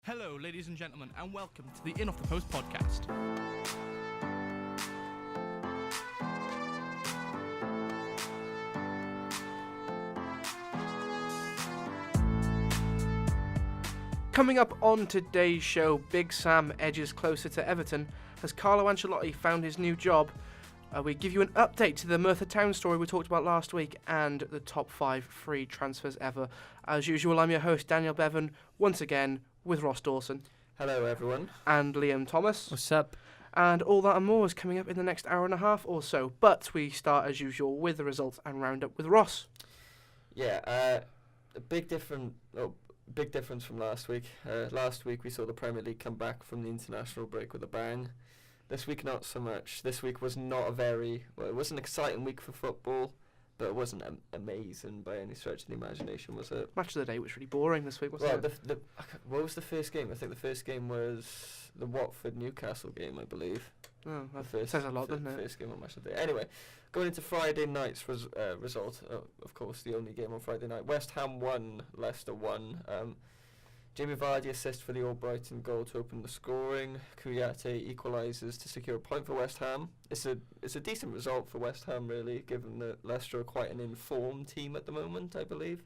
Hello, ladies and gentlemen, and welcome to the In Off the Post podcast. Coming up on today's show, Big Sam edges closer to Everton as Carlo Ancelotti found his new job. We give you an update to the Merthyr Town story we talked about last week and the top 5 free transfers ever. As usual, I'm your host, Daniel Bevan, once again with Ross Dawson. Hello, everyone. And Liam Thomas. What's up? And all that and more is coming up in the next hour and a half or so. But we start, as usual, with the results and roundup with Ross. Yeah, a big difference from last week. Last week we saw the Premier League come back from the international break with a bang. This week not so much. This week was not it was an exciting week for football, but it wasn't amazing by any stretch of the imagination, was it? Match of the day was really boring this week, wasn't it? What was the first game? I think the first game was the Watford-Newcastle game, I believe. Oh, that says a lot, doesn't it? First game on match of the day. Anyway, going into Friday night's result, of course, the only game on Friday night. West Ham 1, Leicester 1. Jamie Vardy assists for the Albrighton goal to open the scoring. Kouyaté equalises to secure a point for West Ham. It's a decent result for West Ham, really, given that Leicester are quite an informed team at the moment, I believe.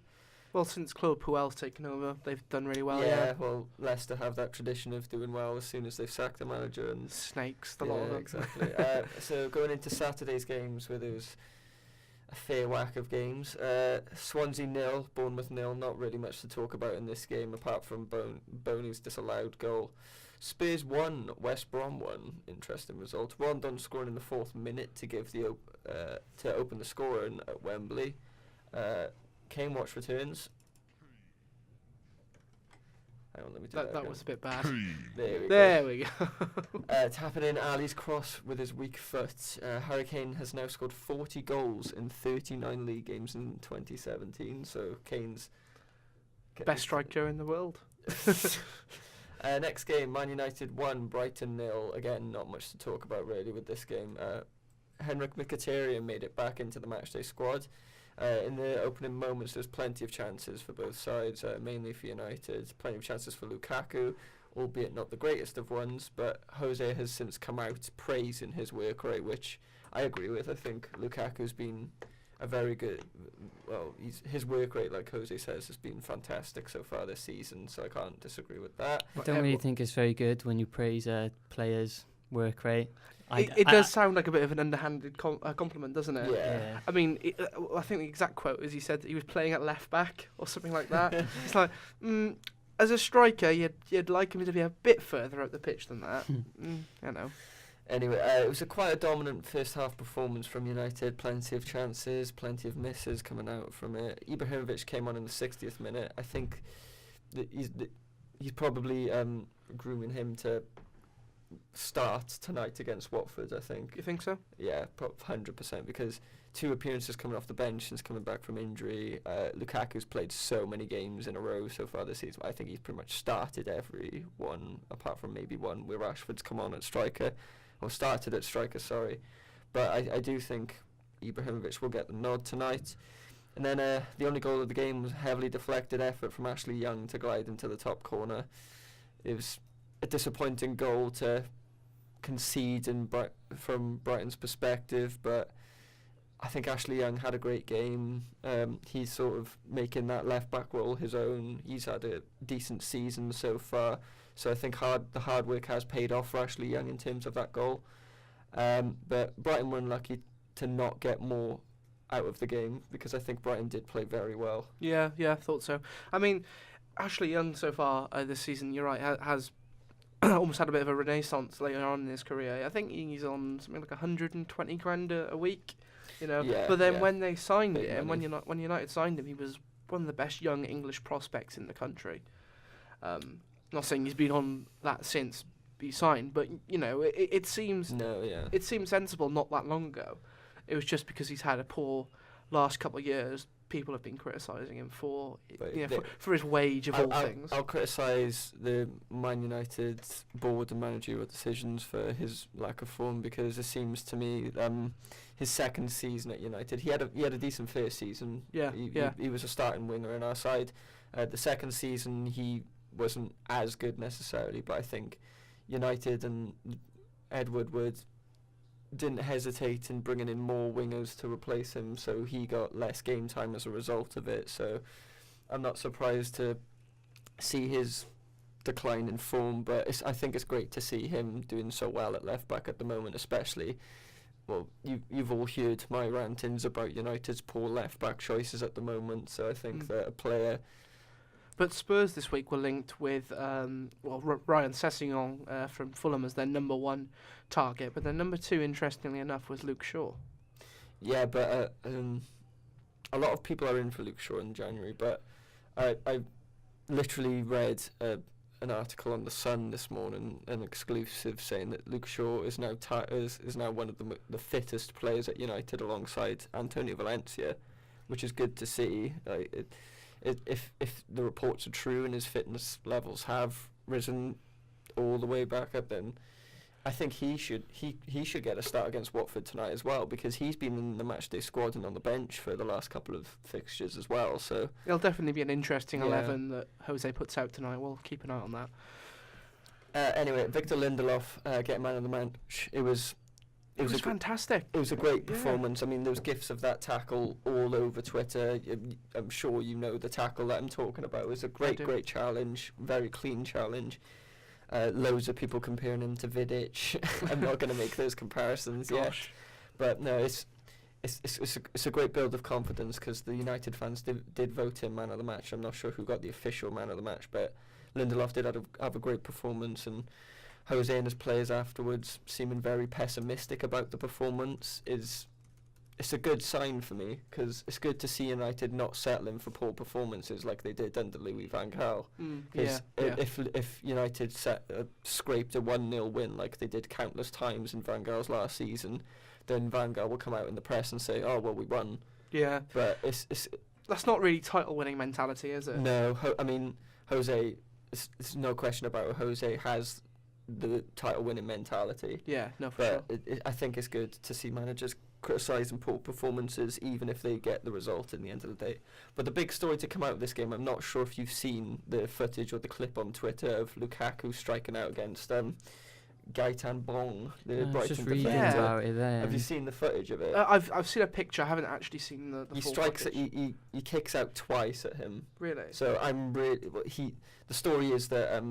Well, since Claude Puel's taken over, they've done really well. Yeah, well, Leicester have that tradition of doing well as soon as they've sacked the manager. And snakes, the lot of them. Exactly. So going into Saturday's games, where there was a fair whack of games. Swansea 0, Bournemouth 0. Not really much to talk about in this game apart from Boney's disallowed goal. Spurs 1, West Brom 1. Interesting result. Rondon scoring in the 4th minute to give to open the score at Wembley. Kane Watch returns. Hang on, let me do that. That was a bit bad. There we go. Tapping in Ali's cross with his weak foot. Harry Kane has now scored 40 goals in 39 league games in 2017. So Kane's best striker in the world. Next game, Man United 1, Brighton 0. Again, not much to talk about really with this game. Henrik Mkhitaryan made it back into the matchday squad. In the opening moments, there's plenty of chances for both sides, mainly for United. Plenty of chances for Lukaku, albeit not the greatest of ones, but Jose has since come out praising his work rate, which I agree with. I think Lukaku's been a very good... Well, his work rate, like Jose says, has been fantastic so far this season, so I can't disagree with that. I don't really think it's very good when you praise players' work rate. It does sound like a bit of an underhanded compliment, doesn't it? Yeah. I mean, I think the exact quote is he said that he was playing at left back or something like that. It's like, as a striker, you'd like him to be a bit further up the pitch than that. I know. Anyway, it was quite a dominant first half performance from United. Plenty of chances, plenty of misses coming out from it. Ibrahimovic came on in the 60th minute. I think that he's probably grooming him to start tonight against Watford, I think. You think so? Yeah, 100%, because 2 appearances coming off the bench since coming back from injury. Lukaku's played so many games in a row so far this season. I think he's pretty much started every one, apart from maybe one where Rashford's come on at striker, or started at striker, sorry. But I do think Ibrahimovic will get the nod tonight. And then the only goal of the game was a heavily deflected effort from Ashley Young to glide into the top corner. It was a disappointing goal to concede from Brighton's perspective, but I think Ashley Young had a great game. He's sort of making that left-back role his own. He's had a decent season so far, so I think the hard work has paid off for Ashley Young in terms of that goal. But Brighton were unlucky to not get more out of the game, because I think Brighton did play very well. Yeah, I thought so. I mean, Ashley Young so far this season, you're right, has almost had a bit of a renaissance later on in his career. I think he's on something like 120 grand a week, you know. Yeah, but then when they signed big him, money. when United signed him, he was one of the best young English prospects in the country. Not saying he's been on that since he signed, but you know, it seems it seemed sensible not that long ago. It was just because he's had a poor last couple of years. People have been criticising him for his wage of all things. I'll criticise the Man United board and managerial decisions for his lack of form, because it seems to me his second season at United, he had a decent first season. He was a starting winger in our side. The second season he wasn't as good necessarily, but I think United and Ed Woodward didn't hesitate in bringing in more wingers to replace him, so he got less game time as a result of it. So I'm not surprised to see his decline in form, but I think it's great to see him doing so well at left back at the moment, especially. Well, you've all heard my rantings about United's poor left back choices at the moment, so I think that a player. But Spurs this week were linked with Ryan Sessegnon from Fulham as their number one target, but their number two, interestingly enough, was Luke Shaw. Yeah, but a lot of people are in for Luke Shaw in January, but I literally read an article on The Sun this morning, an exclusive, saying that Luke Shaw is now is now one of the fittest players at United alongside Antonio Valencia, which is good to see. If the reports are true and his fitness levels have risen all the way back up, then I think he should get a start against Watford tonight as well, because he's been in the matchday squad and on the bench for the last couple of fixtures as well. So it'll definitely be an interesting 11 that Jose puts out tonight. We'll keep an eye on that. Anyway, Victor Lindelof getting man of the match. It was fantastic. It was a great performance. I mean, there was gifs of that tackle all over Twitter. I'm sure you know the tackle that I'm talking about. It was a great challenge, very clean challenge. Loads of people comparing him to Vidic. I'm not going to make those comparisons yet, but no, it's a great build of confidence, because the United fans did vote him man of the match. I'm not sure who got the official man of the match, but Lindelof did have a great performance, and Jose and his players afterwards seeming very pessimistic about the performance it's a good sign for me, because it's good to see United not settling for poor performances like they did under Louis van Gaal. If United scraped a 1-0 win like they did countless times in Van Gaal's last season, then Van Gaal will come out in the press and say, "Oh well, we won." Yeah, but it's that's not really title-winning mentality, is it? No, I mean Jose. It's no question about it. Jose has the title-winning mentality. Yeah, no, for sure. I think it's good to see managers criticising poor performances, even if they get the result in the end of the day. But the big story to come out of this game, I'm not sure if you've seen the footage or the clip on Twitter of Lukaku striking out against Gaetan Bong, the Brighton defender. About it there. Have you seen the footage of it? I've seen a picture. I haven't actually seen the he full strikes footage. He kicks out twice at him. Really? So the story is that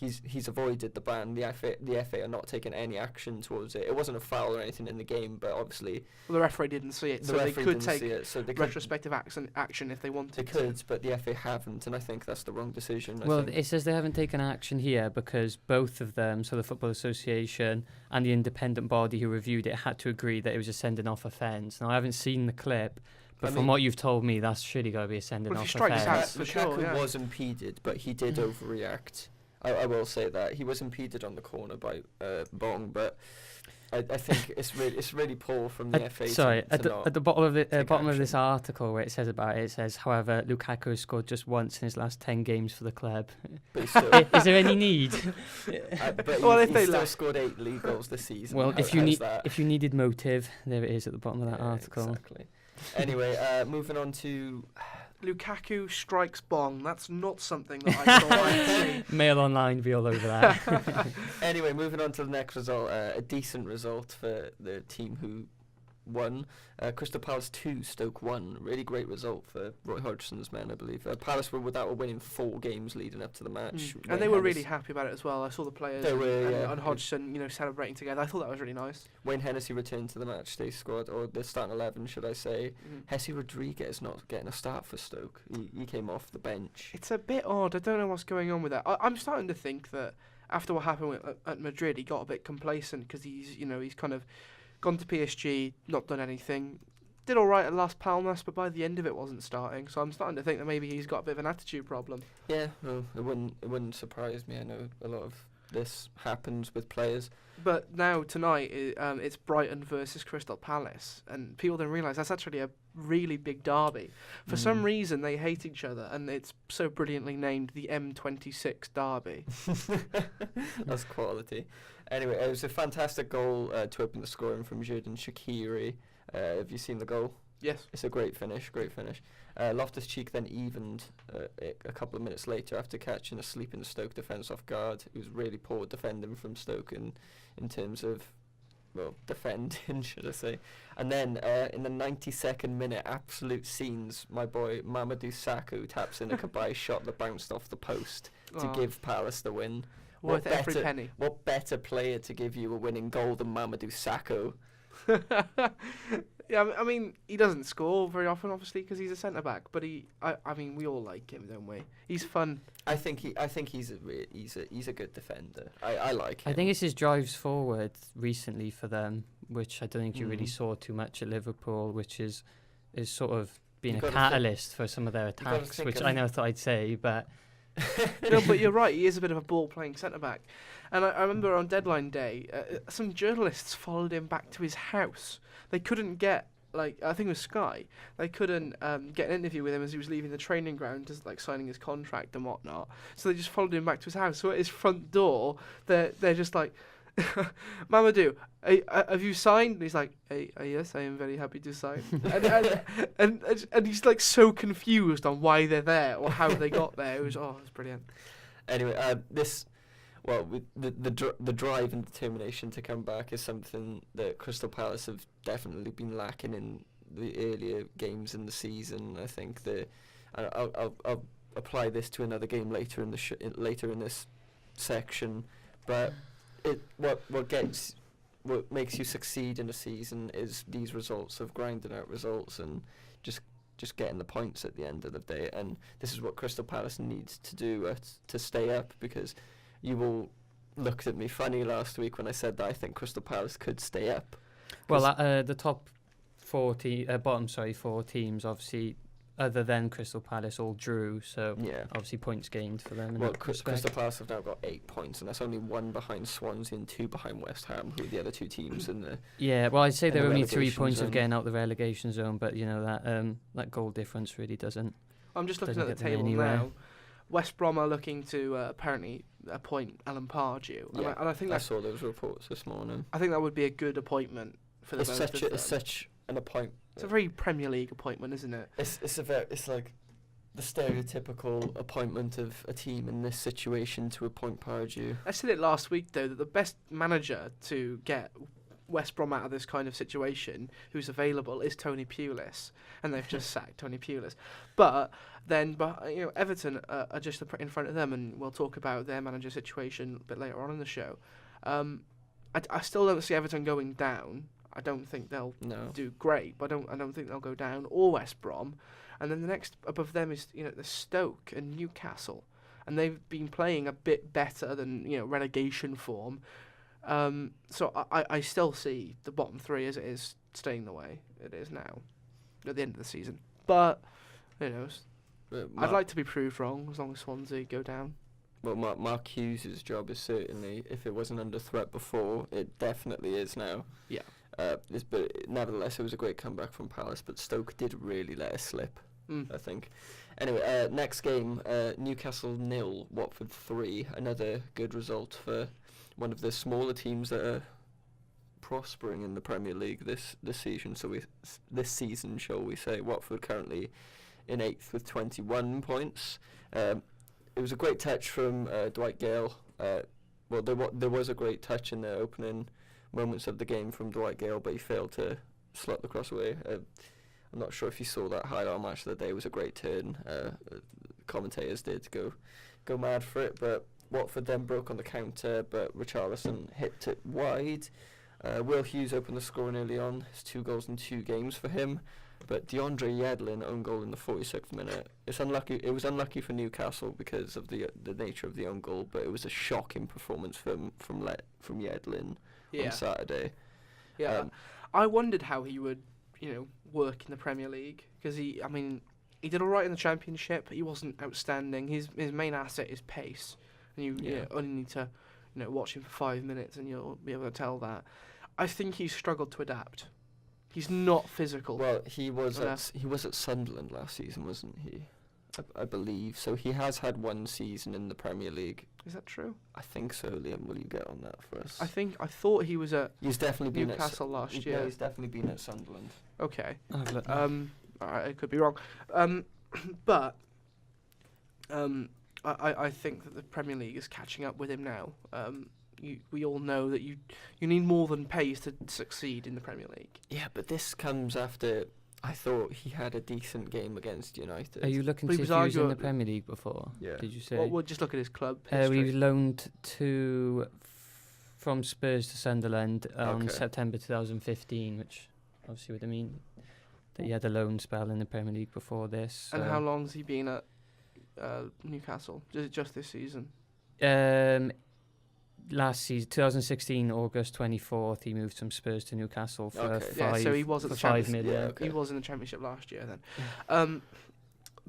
he's avoided the ban. The FA are not taking any action towards it. It wasn't a foul or anything in the game, but obviously the referee didn't see it, so they could take retrospective action if they wanted. They could, but the FA haven't, and I think that's the wrong decision. Well, it says they haven't taken action here because both of them, so the Football Association and the independent body who reviewed it, had to agree that it was a sending off offence. Now, I haven't seen the clip, but from what you've told me, that's surely got to be a sending off offence. Lukaku was impeded, but he did overreact. I will say that he was impeded on the corner by Bong, but I think it's really poor from the FA. Sorry, at the bottom of the bottom of this article where it says about it, it says, however, Lukaku has scored just once in his last 10 games for the club. But is there any need? But he still scored 8 league goals this season. Well, if you needed motive, there it is at the bottom of that article. Exactly. Anyway, moving on to Lukaku strikes Bong. That's not something that I thought I'd see. Mail Online be all over that. Anyway, moving on to the next result, a decent result for the team who won. Crystal Palace 2, Stoke 1. Really great result for Roy Hodgson's men, I believe. Palace were without a win in 4 games leading up to the match. And they were really happy about it as well. I saw the players and Hodgson, celebrating together. I thought that was really nice. Wayne Hennessy returned to the matchday squad, or the starting 11, should I say. Hesse Rodriguez not getting a start for Stoke. He came off the bench. It's a bit odd. I don't know what's going on with that. I'm starting to think that after what happened at Madrid, he got a bit complacent because he's kind of gone to PSG, not done anything. Did all right at Las Palmas, but by the end of it wasn't starting. So I'm starting to think that maybe he's got a bit of an attitude problem. Yeah, well, it wouldn't surprise me. I know a lot of this happens with players. But now tonight, it's Brighton versus Crystal Palace, and people don't realise that's actually a really big derby. For some reason, they hate each other, and it's so brilliantly named the M26 derby. That's quality. Anyway, it was a fantastic goal to open the scoring from Xherdan Shaqiri. Have you seen the goal? Yes. It's a great finish. Loftus-Cheek then evened a couple of minutes later after catching a sleeping Stoke defence off guard. It was really poor defending from Stoke in terms of, well, defending, should I say. And then in the 92nd minute, absolute scenes, my boy Mamadou Sakho taps in a Cabaye shot that bounced off the post to give Palace the win. Worth every penny. What better player to give you a winning goal than Mamadou Sakho? Yeah, I mean, he doesn't score very often, obviously, because he's a centre back. But I mean, we all like him, don't we? He's fun. I think he's a good defender. I like him. I think it's his drives forward recently for them, which I don't think you really saw too much at Liverpool, which is sort of being a catalyst for some of their attacks, which I never thought I'd say, but. No, but you're right. He is a bit of a ball-playing centre-back. And I remember on deadline day, some journalists followed him back to his house. They couldn't get, I think it was Sky, they couldn't get an interview with him as he was leaving the training ground, just signing his contract and whatnot. So they just followed him back to his house. So at his front door, they're just like, Mamadou, have you signed? And he's like, yes, I am very happy to sign. and he's so confused on why they're there or how they got there. It was brilliant. Anyway, the drive and determination to come back is something that Crystal Palace have definitely been lacking in the earlier games in the season. I think I'll apply this to another game later in later in this section, but what makes you succeed in a season is these results of grinding out results and just getting the points at the end of the day. And this is what Crystal Palace needs to do to stay up, because you all looked at me funny last week when I said that I think Crystal Palace could stay up. Well, the top bottom 4 teams, obviously, other than Crystal Palace, all drew, so obviously points gained for them. Well, Crystal Palace have now got 8 points, and that's only 1 behind Swansea and 2 behind West Ham, who are the other 2 teams in the. Yeah, well, I'd say they're only 3 points of getting out the relegation zone, but that goal difference really doesn't. I'm just looking at the table now. West Brom are looking to apparently appoint Alan Pardew, and I think I saw those reports this morning. I think that would be a good appointment for the both of them. It's such an appointment. It's a very Premier League appointment, isn't it? It's like the stereotypical appointment of a team in this situation to appoint Pardew. I said it last week though that the best manager to get West Brom out of this kind of situation who's available is Tony Pulis, and they've just sacked Tony Pulis. But then, Everton are just in front of them, and we'll talk about their manager situation a bit later on in the show. I still don't see Everton going down. I don't think they'll do great, but I don't think they'll go down, or West Brom. And then the next above them is the Stoke and Newcastle, and they've been playing a bit better than relegation form. So I still see the bottom 3 as it is staying the way it is now at the end of the season. But who knows? I'd like to be proved wrong as long as Swansea go down. Well, Mark Hughes' job is certainly, if it wasn't under threat before, it definitely is now. Yeah. But nevertheless, it was a great comeback from Palace, but Stoke did really let it slip, I think. Anyway, next game, Newcastle 0, Watford 3. Another good result for one of the smaller teams that are prospering in the Premier League this season. This season, shall we say? Watford currently in 8th with 21 points. It was a great touch from Dwight Gale. There was a great touch in the opening moments of the game from Dwight Gale, but he failed to slot the cross away. I'm not sure if you saw that highlight match of the day. It was a great turn. Commentators did go mad for it, but Watford then broke on the counter, but Richarlison hit it wide. Will Hughes opened the scoring early on. It's 2 goals in 2 games for him. But DeAndre Yedlin own goal in the 46th minute. It's unlucky. It was unlucky for Newcastle because of the nature of the own goal, but it was a shocking performance from Yedlin on Saturday. Yeah, I wondered how he would, work in the Premier League, because he did all right in the Championship. He wasn't outstanding. His main asset is pace, and you only need to, watch him for 5 minutes, and you'll be able to tell that. I think he's struggled to adapt. He's not physical. Well, he was at Sunderland last season, wasn't he? I believe. So he has had one season in the Premier League. Is that true? I think so. Liam, will you get on that for us? I thought he was at He's definitely been Newcastle last year. No, he's definitely been at Sunderland. Okay. I I could be wrong. But I think that the Premier League is catching up with him now. We all know that you need more than pace to succeed in the Premier League. Yeah, but this comes after I thought he had a decent game against United. Are you looking to see if he was in the Premier League before? Yeah. Did you say? Well, just look at his club He history. was loaned from Spurs to Sunderland on September 2015, which obviously would mean that he had a loan spell in the Premier League before this. And how long has he been at Newcastle? Just this season? Last season, 2016, August 24th, he moved from Spurs to Newcastle for so he was at the $5 million. Yeah, okay. He was in the Championship last year then.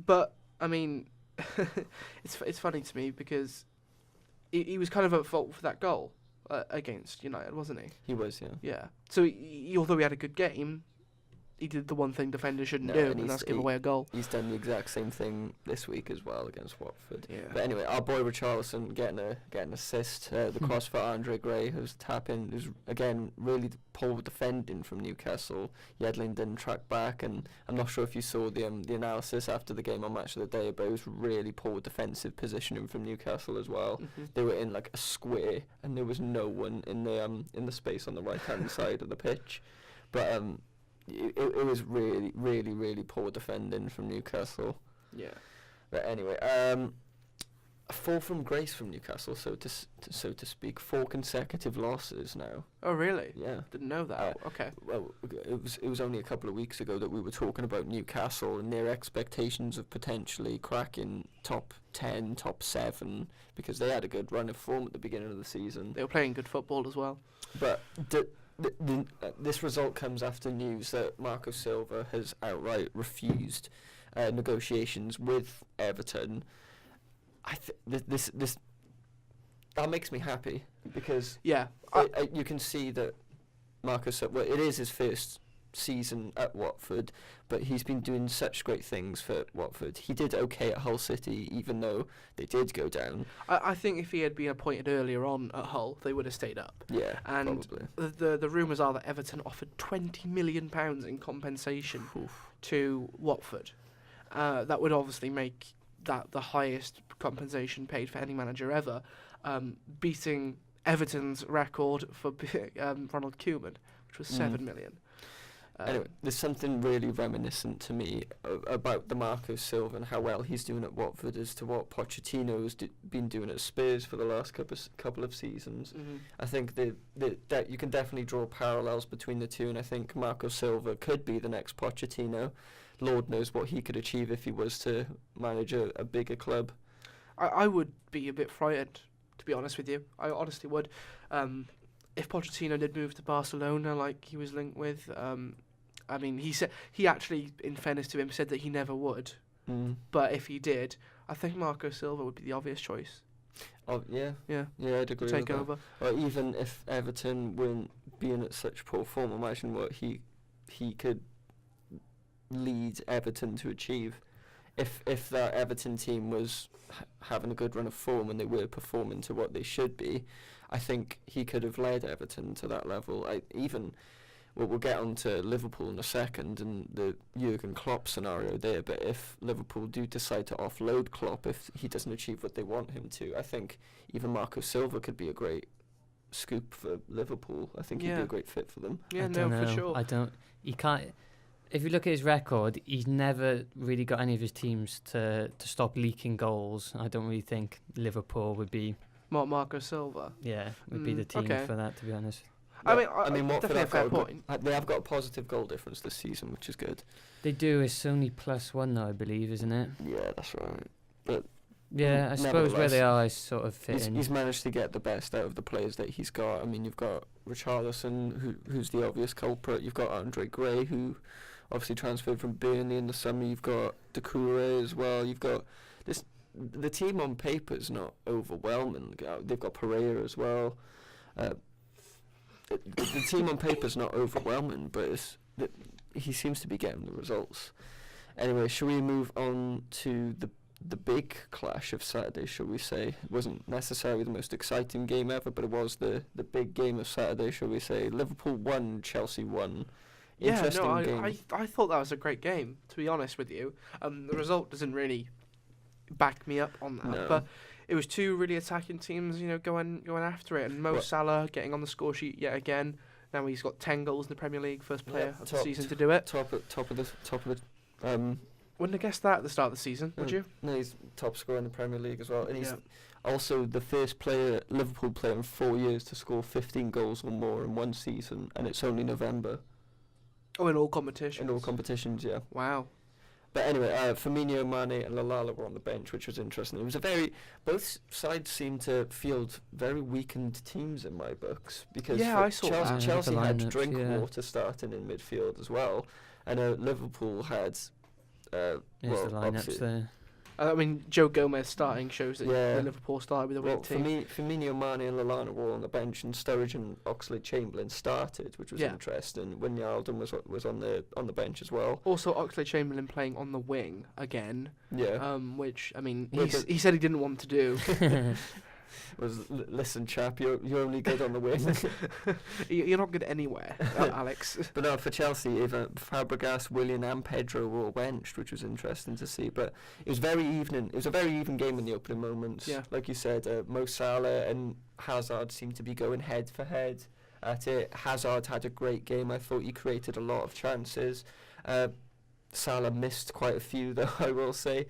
But I mean, it's funny to me because he was kind of at fault for that goal against United, wasn't he? He was, yeah. Yeah. So although he had a good game, he did the one thing defenders shouldn't do, and that's give away a goal. He's done the exact same thing this week as well against Watford. Yeah. But anyway, our boy Richarlison getting an assist. The cross for Andre Gray, who's tapping, who's again really poor defending from Newcastle. Yedlin didn't track back, and I'm not sure if you saw the analysis after the game on Match of the Day, but it was really poor defensive positioning from Newcastle as well. Mm-hmm. They were in like a square, and there was no one in the space on the right hand side of the pitch. But it was really, really, really poor defending from Newcastle. Yeah. But anyway, a fall from grace from Newcastle, so to speak. 4 consecutive losses now. Oh really? Yeah. Didn't know that. Okay. Well, it was only a couple of weeks ago that we were talking about Newcastle and their expectations of potentially cracking top 10, top 7, because they had a good run of form at the beginning of the season. They were playing good football as well. But this result comes after news that Marco Silva has outright refused negotiations with Everton. This that makes me happy because yeah, you can see that Marco Silva. Well, it is his first season at Watford, but he's been doing such great things for Watford. He did okay at Hull City, even though they did go down. I think if he had been appointed earlier on at Hull, they would have stayed up. Yeah, and probably. The rumours are that Everton offered £20 million in compensation to Watford. That would obviously make that the highest compensation paid for any manager ever, beating Everton's record for Ronald Koeman, which was £7 million. Anyway, there's something really reminiscent to me about the Marco Silva and how well he's doing at Watford as to what Pochettino's been doing at Spurs for the last couple of seasons. Mm-hmm. I think that you can definitely draw parallels between the two, and I think Marco Silva could be the next Pochettino. Lord knows what he could achieve if he was to manage a bigger club. I would be a bit frightened, to be honest with you. I honestly would. If Pochettino did move to Barcelona like he was linked with, I mean, he actually, in fairness to him, said that he never would. But if he did, I think Marco Silva would be the obvious choice. Oh yeah, I'd agree. Take with over. That. Or even if Everton weren't being at such poor form, imagine what he could lead Everton to achieve. If that Everton team was having a good run of form and they were performing to what they should be, I think he could have led Everton to that level. We'll get on to Liverpool in a second and the Jurgen Klopp scenario there, but if Liverpool do decide to offload Klopp if he doesn't achieve what they want him to, I think even Marco Silva could be a great scoop for Liverpool. I think he'd be a great fit for them. Yeah, for sure. He can't. If you look at his record, he's never really got any of his teams to stop leaking goals. I don't really think Liverpool would be... Marco Silva? Yeah, would be the team for that, to be honest. I mean, Watford definitely a fair point. They have got a positive goal difference this season, which is good. They do. It's only +1 though, I believe, isn't it? Yeah, that's right. But yeah, I suppose where they are is sort of fitting. He's managed to get the best out of the players that he's got. I mean, you've got Richarlison, who's the obvious culprit. You've got Andre Gray, who obviously transferred from Burnley in the summer. You've got Doucouré as well. You've got this. The team on paper is not overwhelming. They've got Pereira as well. The team on paper is not overwhelming, but he seems to be getting the results. Anyway, shall we move on to the the big clash of Saturday, shall we say. It wasn't necessarily the most exciting game ever, but it was the big game of Saturday, shall we say. Liverpool won, Chelsea won. Interesting game. I thought that was a great game, to be honest with you. The result doesn't really back me up on that, but it was two really attacking teams, going after it, and Mo Salah getting on the score sheet yet again. Now he's got 10 goals in the Premier League, first player of the season to do it. Top of the. Wouldn't have guessed that at the start of the season, would you? No, he's top scorer in the Premier League as well, and he's also the first Liverpool player in 4 years to score 15 goals or more in one season, and it's only November. Oh, in all competitions? In all competitions, yeah. Wow. But anyway, Firmino, Mane and Lallana were on the bench, which was interesting. It was both sides seemed to field very weakened teams in my books, because I saw that. Chelsea had Drinkwater starting in midfield as well, and Liverpool had the lineups there. I mean, Joe Gomez starting shows that the Liverpool started with a weak team. Firmino, Mane and Lallana were all on the bench, and Sturridge and Oxlade-Chamberlain started, which was interesting. Wijnaldum was on the bench as well. Also, Oxlade-Chamberlain playing on the wing again. Yeah. Which, I mean, he said he didn't want to do. Listen, chap, you're only good on the wing. You're not good anywhere, Alex. But no, for Chelsea, Fabregas, Willian, and Pedro were all benched, which was interesting to see. But it was very even. It was a very even game in the opening moments. Yeah. Like you said, Mo Salah and Hazard seemed to be going head for head at it. Hazard had a great game. I thought he created a lot of chances. Salah missed quite a few, though, I will say.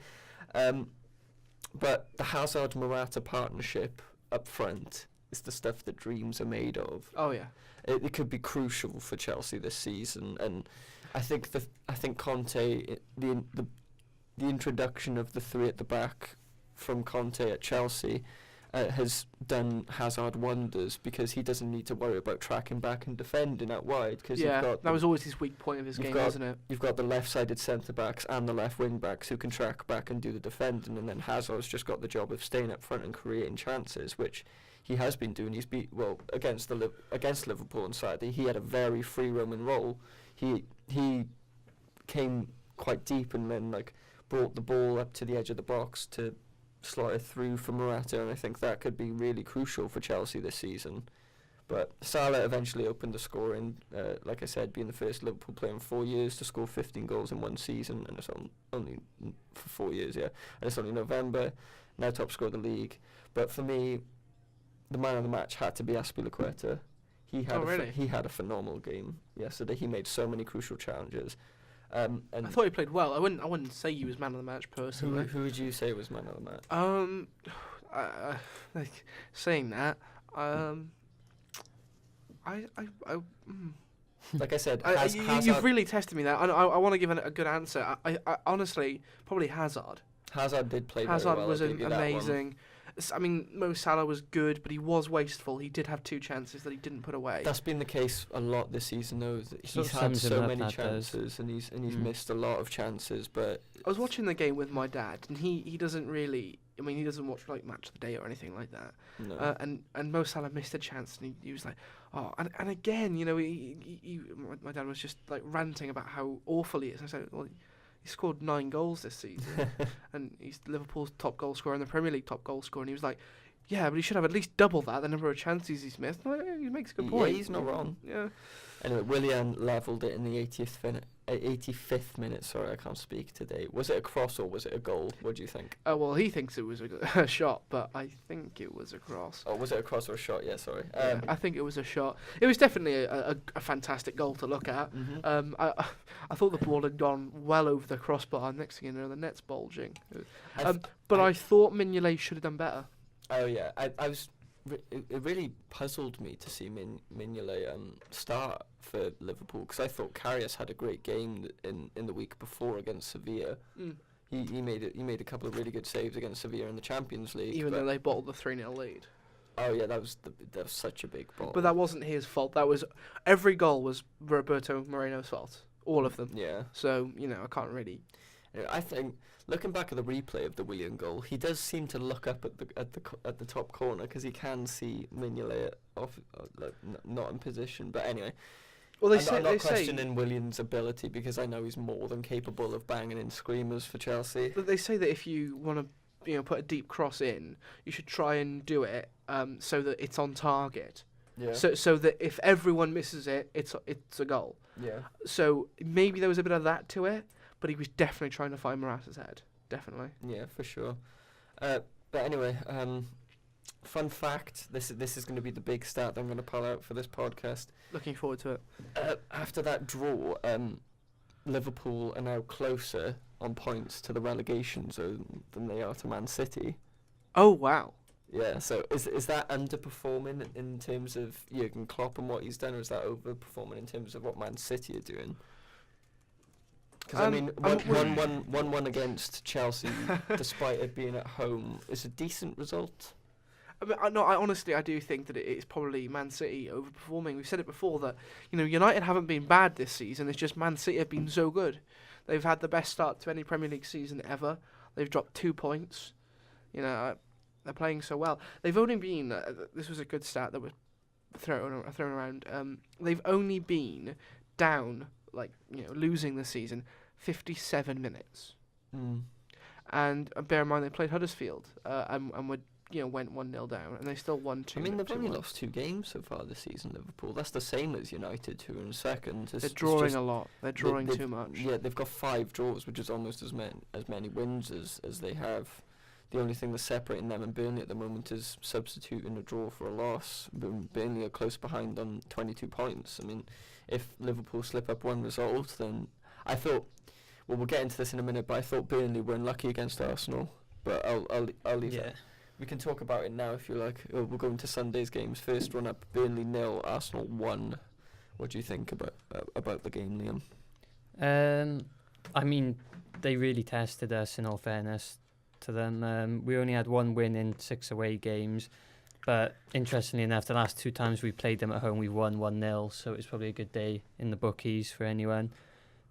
But the Hazard-Morata partnership up front is the stuff that dreams are made of. Oh yeah, it could be crucial for Chelsea this season, and I think Conte, the introduction of the three at the back from Conte at Chelsea has done Hazard wonders, because he doesn't need to worry about tracking back and defending out wide. Cause that was always his weak point of his game, wasn't it? You've got the left-sided centre-backs and the left wing-backs who can track back and do the defending, and then Hazard's just got the job of staying up front and creating chances, which he has been doing. He's against Liverpool on Saturday, he had a very free-roaming role. He came quite deep and then brought the ball up to the edge of the box to slot it through for Morata, and I think that could be really crucial for Chelsea this season. But Salah eventually opened the scoring, like I said, being the first Liverpool player in 4 years to score 15 goals in one season, and it's only for 4 years, and it's only November, now top scorer of the league. But for me, the man of the match had to be Azpilicueta. He had a phenomenal game yesterday. He made so many crucial challenges. And I thought he played well. I wouldn't say he was man of the match personally. Who would you say was man of the match? Saying that, like I said, you've really tested me there. I want to give a good answer. I honestly probably Hazard. Hazard did play very well. Hazard was amazing. I mean, Mo Salah was good, but he was wasteful. He did have 2 chances that he didn't put away. That's been the case a lot this season, though. He's had so many chances, and he's missed a lot of chances. But I was watching the game with my dad, and he doesn't really. I mean, he doesn't watch Match of the Day or anything like that. No. And Mo Salah missed a chance, and he was like, oh, and again, my dad was just ranting about how awful he is. I said, well, he scored 9 goals this season, and he's Liverpool's top goal scorer and the Premier League top goal scorer. And he was like, yeah, but he should have at least double that, the number of chances he's missed. Like, he makes a good point. Yeah, he's not wrong. Yeah. Anyway, Willian levelled it in the 85th minute. Sorry, I can't speak today. Was it a cross or was it a goal? What do you think? Well, he thinks it was a shot, but I think it was a cross. Oh, was it a cross or a shot? Yeah, sorry. I think it was a shot. It was definitely a fantastic goal to look at. Mm-hmm. I thought the ball had gone well over the crossbar. Next thing you know, the net's bulging. But I thought Mignolet should have done better. Oh yeah, it really puzzled me to see Mignolet start for Liverpool, because I thought Karius had a great game in the week before against Sevilla. He made a couple of really good saves against Sevilla in the Champions League. Even though they bottled the 3-0 lead. Oh yeah, that was such a big ball. But that wasn't his fault. Every goal was Roberto Moreno's fault. All of them. Yeah. So I can't really. I think looking back at the replay of the Willian goal, he does seem to look up at the top corner, because he can see Mignolet not in position. But anyway, Well, I'm not questioning Williams' ability, because I know he's more than capable of banging in screamers for Chelsea. But they say that if you want to, put a deep cross in, you should try and do it so that it's on target. Yeah. So that if everyone misses it, it's a goal. Yeah. So maybe there was a bit of that to it, but he was definitely trying to find Morata's head. Definitely. Yeah, for sure. But anyway, fun fact: this is going to be the big stat that I'm going to pull out for this podcast. Looking forward to it. After that draw, Liverpool are now closer on points to the relegation zone than they are to Man City. Oh wow! Yeah, so is that underperforming in terms of Jurgen Klopp and what he's done, or is that overperforming in terms of what Man City are doing? Because I mean, 1-1 against Chelsea, despite it being at home, is a decent result. I mean, I honestly do think that it's probably Man City overperforming. We've said it before that United haven't been bad this season. It's just Man City have been so good. They've had the best start to any Premier League season ever. They've dropped 2 points. They're playing so well. They've only been. This was a good stat that was thrown around. They've only been down, losing this season, 57 minutes. And bear in mind they played Huddersfield and would. Went 1-0 down, and they still won 2. I mean, they've only lost 2 games so far this season, Liverpool. That's the same as United, who are in second. They're drawing a lot. They're drawing too much. Yeah, they've got 5 draws, which is almost as many wins as they have. The only thing that's separating them and Burnley at the moment is substituting a draw for a loss. Burnley are close behind on 22 points. I mean, if Liverpool slip up one result, then I thought, well, we'll get into this in a minute, but I thought Burnley were unlucky against Arsenal. But I'll leave that. We can talk about it now if you like. We'll go into Sunday's games. First run up, Burnley 0, Arsenal 1. What do you think about the game, Liam? I mean, they really tested us, in all fairness to them. We only had 1 win in 6 away games, but interestingly enough, the last 2 times we played them at home, we won 1-0, so it was probably a good day in the bookies for anyone.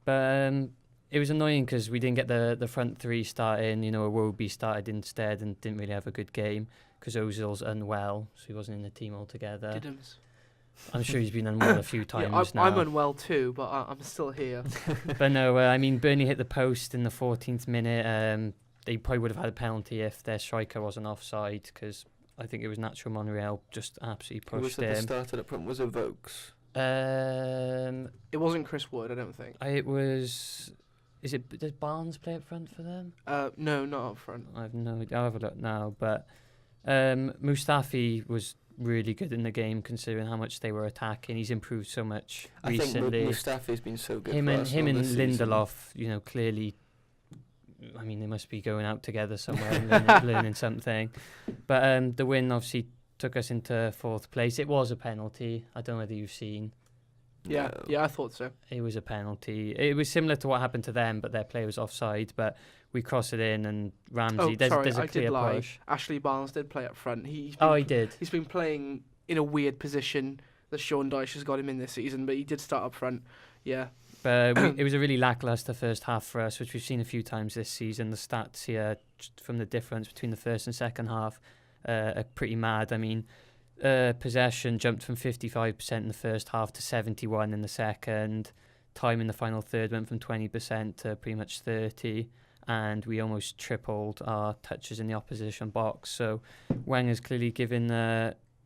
But it was annoying because we didn't get the front 3 starting. Iwobi started instead and didn't really have a good game because Ozil's unwell, so he wasn't in the team altogether. Diddums. I'm sure he's been unwell a few times now. I'm unwell too, but I'm still here. But no, I mean, Burnley hit the post in the 14th minute. They probably would have had a penalty if their striker wasn't offside, because I think it was Nacho Monreal just absolutely pushed him. Who was it that started up front? Was it Vokes? It wasn't Chris Wood, I don't think. It was... Does Barnes play up front for them? No, not up front. I have no idea. I'll have a look now. But Mustafi was really good in the game, considering how much they were attacking. He's improved so much recently. I think Mustafi's been so good. Him and Lindelof, clearly. I mean, they must be going out together somewhere and learning something. But the win obviously took us into 4th place. It was a penalty. I don't know whether you've seen. Yeah, I thought so. It was a penalty. It was similar to what happened to them, but their player was offside. But we cross it in, and Ramsey. There's a clear push. Ashley Barnes did play up front. He did. He's been playing in a weird position that Sean Dyche has got him in this season, but he did start up front. Yeah. But it was a really lacklustre first half for us, which we've seen a few times this season. The stats here from the difference between the first and second half are pretty mad. I mean, possession jumped from 55% in the first half to 71% in the second. Time in the final third went from 20% to pretty much 30%, and we almost tripled our touches in the opposition box. So Wenger's clearly giving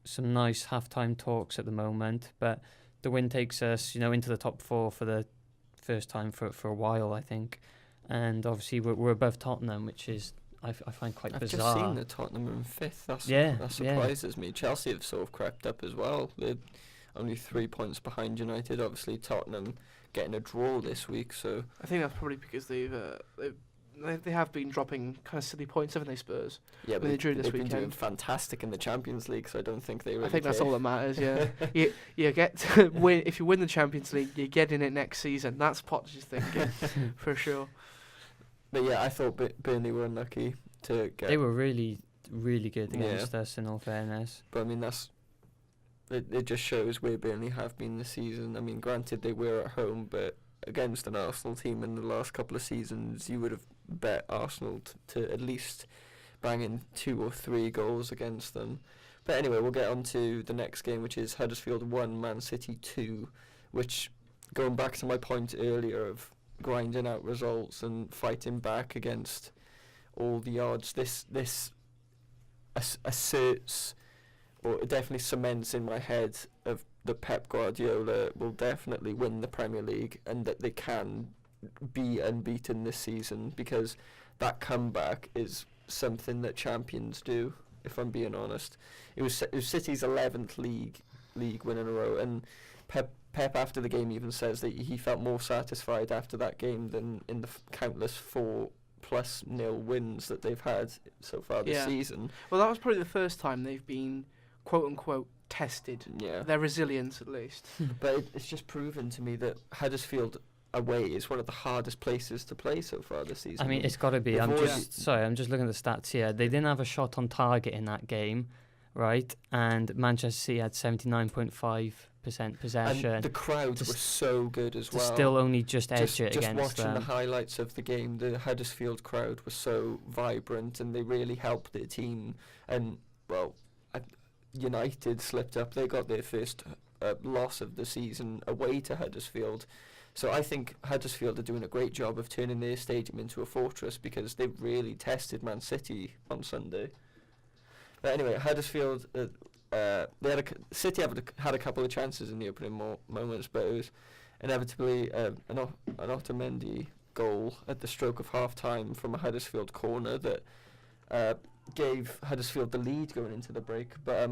some nice half-time talks at the moment, but the win takes us, into the top 4 for the first time for a while, I think. And obviously we're above Tottenham, which is I find quite bizarre. I've just seen that Tottenham are in 5th. That surprises me. Chelsea have sort of crept up as well. They're only 3 points behind United. Obviously Tottenham getting a draw this week, so I think that's probably because they have been dropping kind of silly points, haven't they, Spurs? Yeah, but they drew this they've weekend. been doing fantastic in the Champions League, so I don't think they really I think that's care. all that matters, yeah. you get to win. If you win the Champions League, you get in it next season. That's Potter's thinking, for sure. But yeah, I thought Burnley were unlucky to get... They were really, really good against us, in all fairness. But I mean, it just shows where Burnley have been this season. I mean, granted, they were at home, but against an Arsenal team in the last couple of seasons, you would have bet Arsenal to at least bang in 2 or 3 goals against them. But anyway, we'll get on to the next game, which is Huddersfield 1, Man City 2. which, going back to my point earlier of grinding out results and fighting back against all the odds, this asserts, or it definitely cements in my head of that Pep Guardiola will definitely win the Premier League and that they can be unbeaten this season, because that comeback is something that champions do, if I'm being honest. It was City's 11th league win in a row, and Pep after the game even says that he felt more satisfied after that game than in the countless 4+0 wins that they've had so far this season. Well, that was probably the first time they've been quote unquote tested. Yeah. Their resilience, at least. But it's just proven to me that Huddersfield away is one of the hardest places to play so far this season. I mean, it's got to be. I'm just looking at the stats here. They didn't have a shot on target in that game, right? And Manchester City had 79.5% possession. And the crowd was so good as well. Still only just edge it against them. Just watching the highlights of the game, the Huddersfield crowd was so vibrant, and they really helped their team. And, well, United slipped up. They got their first loss of the season away to Huddersfield. So I think Huddersfield are doing a great job of turning their stadium into a fortress, because they really tested Man City on Sunday. But anyway, Huddersfield, City had a couple of chances in the opening moments, but it was inevitably an Otamendi goal at the stroke of half-time from a Huddersfield corner that gave Huddersfield the lead going into the break. But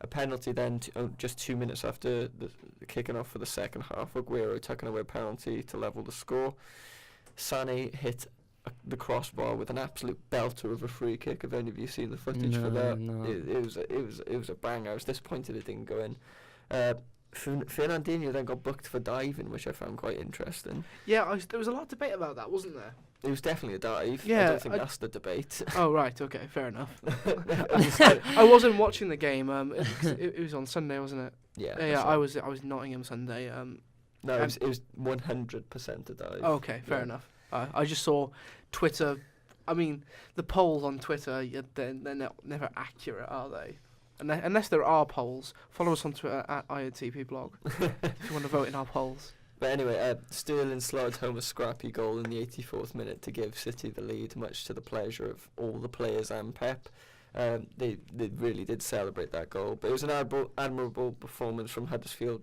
a penalty then, just 2 minutes after the kicking off for the second half, Aguero tucking away a penalty to level the score. Sané hit the crossbar with an absolute belter of a free kick. Have any of you seen the footage for that? No. It was a bang. I was disappointed it didn't go in. Fernandinho then got booked for diving, which I found quite interesting. Yeah, there was a lot of debate about that, wasn't there? It was definitely a dive. Yeah, I don't think that's the debate. Oh, right, okay, fair enough. I wasn't watching the game. It was on Sunday, wasn't it? Yeah. I was Nottingham Sunday. No, it was 100% a dive. Okay, fair enough. I just saw Twitter. I mean, the polls on Twitter, they're never accurate, are they? Unless there are polls. Follow us on Twitter at IOTPblog if you want to vote in our polls. But anyway, Sterling slotted home a scrappy goal in the 84th minute to give City the lead, much to the pleasure of all the players and Pep. They really did celebrate that goal. But it was an admirable performance from Huddersfield,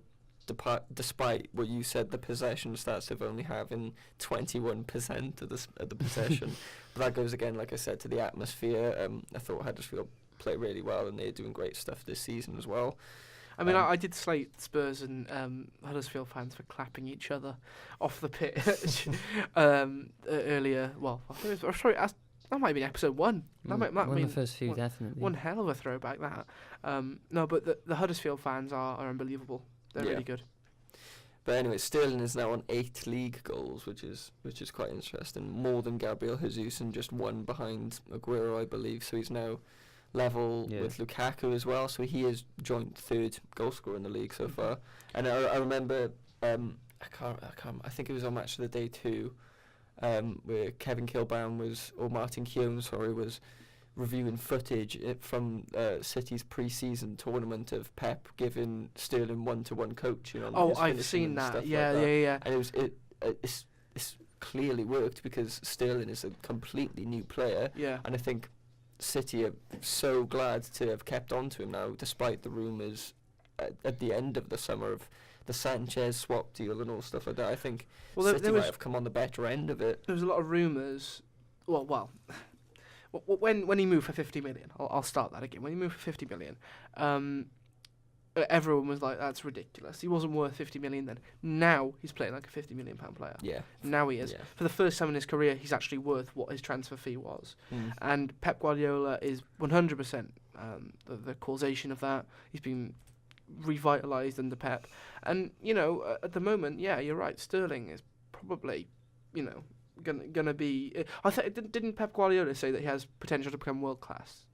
despite what you said, the possession stats of only having 21% of the possession. But that goes again, like I said, to the atmosphere. I thought Huddersfield played really well, and they're doing great stuff this season as well. I mean, I did slate Spurs and Huddersfield fans for clapping each other off the pitch earlier. Well, I think that might be episode 1. That might one mean of the first few, definitely. One hell of a throwback, that. No, but the Huddersfield fans are unbelievable. They're really good. But anyway, Sterling is now on 8 league goals, which is quite interesting. More than Gabriel Jesus, and just 1 behind Aguero, I believe. So he's now level with Lukaku as well. So he is joint 3rd goal scorer in the league so far. And I remember, I think it was on Match of the Day 2, where Martin Keown, was reviewing footage from City's pre-season tournament of Pep giving Sterling one-to-one coaching on. Oh, I've seen that. Yeah. And it's clearly worked, because Sterling is a completely new player. Yeah. And I think City are so glad to have kept on to him now, despite the rumours at the end of the summer of the Sanchez swap deal and all stuff like that. I think City might have come on the better end of it. There was a lot of rumours. Well, when he moved for 50 million, I'll start that again. When he moved for 50 million, everyone was like, "That's ridiculous. He wasn't worth 50 million then." Now he's playing like a 50 million pound player. Yeah. Now he is. Yeah. For the first time in his career, he's actually worth what his transfer fee was. And Pep Guardiola is 100% the causation of that. He's been revitalised under Pep, and at the moment, you're right. Sterling is probably, gonna be. I think didn't Pep Guardiola say that he has potential to become world class?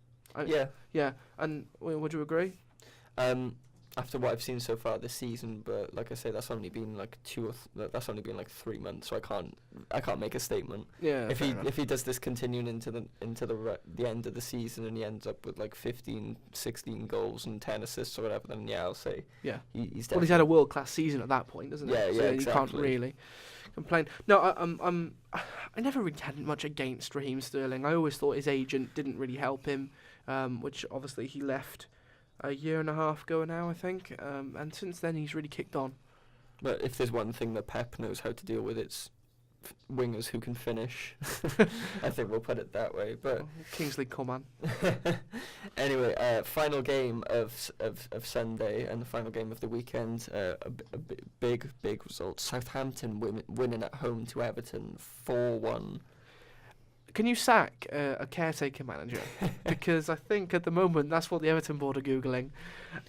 Yeah. And would you agree? after what I've seen so far this season, but like I say, that's only been like 3 months, so I can't make a statement. Yeah. If he does this continuing into the end of the season and he ends up with like 15, 16 goals and 10 assists or whatever, then I'll say yeah. He's Well, he's had a world-class season at that point, doesn't he? Yeah, so yeah, exactly. You can't really complain. No, I never really had much against Raheem Sterling. I always thought his agent didn't really help him, which obviously he left a year and a half ago now, I think. And since then, he's really kicked on. But if there's one thing that Pep knows how to deal with, it's wingers who can finish. I think we'll put it that way. But Kingsley Coman. Anyway, final game of Sunday and the final game of the weekend. Big result. Southampton winning at home to Everton 4-1. Can you sack a caretaker manager? Because I think at the moment that's what the Everton board are Googling.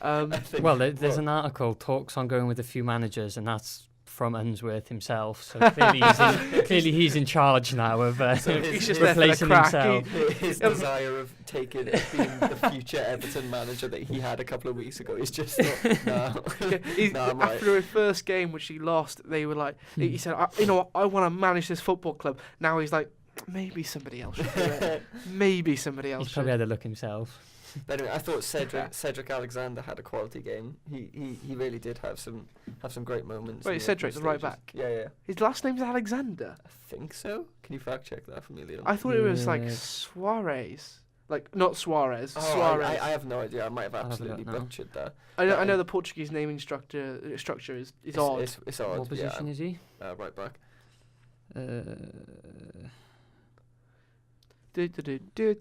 Well, there's an article, talks on going with a few managers, and that's from Unsworth himself. So clearly he's in charge now of he's just replacing himself. His desire of being the future Everton manager that he had a couple of weeks ago is just after his first game, which he lost, they were like, he said, I want to manage this football club. Now he's like, maybe somebody else should do it. Maybe somebody else He's probably had a look himself. But anyway, I thought Cedric Alexander had a quality game. He really did have some great moments. Wait, Cedric, the right back? Yeah. His last name's Alexander? I think so. Can you fact check that for me, Liam? I thought it was like Suarez. Like, not Suarez. Oh, Suarez. I have no idea. I might have absolutely butchered that. I know the Portuguese naming structure is odd. It's odd. What position is he? Right back.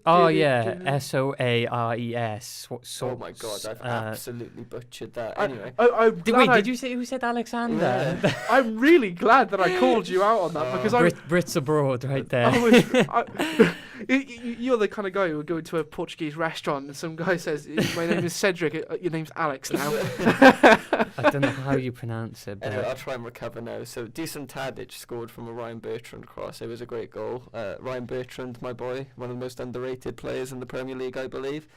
Oh yeah, Soares. Oh my god, I've absolutely butchered that. Anyway, did you say who said Alexander? Yeah. I'm really glad that I called you out on that because Brits abroad, right there. You're the kind of guy who would go to a Portuguese restaurant and some guy says, "My name is Cedric. Your name's Alex now." I don't know how you pronounce it. But anyway, I'll try and recover now. So, decent Tadic scored from a Ryan Bertrand cross. It was a great goal. Ryan Bertrand, my boy, one of the most underrated players in the Premier League, I believe,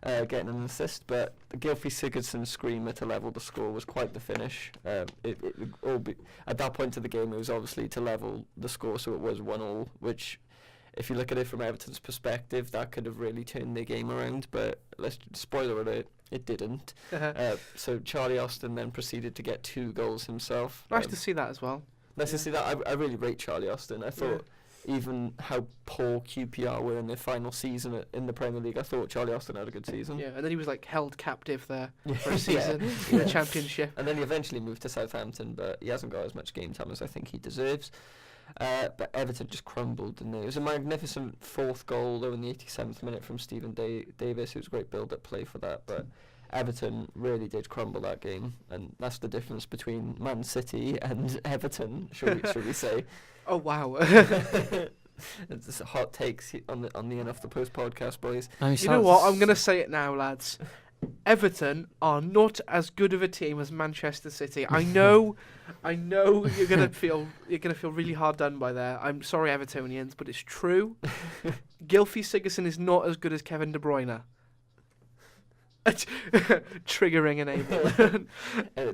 getting an assist. But the Gylfi Sigurdsson screamer to level the score was quite the finish. At that point of the game, it was obviously to level the score, so it was 1-1, which, if you look at it from Everton's perspective, that could have really turned their game around, but spoiler alert, it didn't. So Charlie Austin then proceeded to get 2 goals himself. Nice to see that as well. Nice to see that. I really rate Charlie Austin. I thought even how poor QPR were in their final season in the Premier League, I thought Charlie Austin had a good season. Yeah, and then he was like held captive there for a season in the Championship. And then he eventually moved to Southampton, but he hasn't got as much game time as I think he deserves. But Everton just crumbled, and it was a magnificent 4th goal though in the 87th minute from Stephen Davis. It was a great build-up play for that, but Everton really did crumble that game, and that's the difference between Man City and Everton, should we say? Oh wow! It's hot takes on the In Off the Post podcast, boys. You know what? I'm gonna say it now, lads. Everton are not as good of a team as Manchester City. I know you're gonna feel really hard done by there. I'm sorry, Evertonians, but it's true. Gylfi Sigurdsson is not as good as Kevin De Bruyne. Triggering enabled.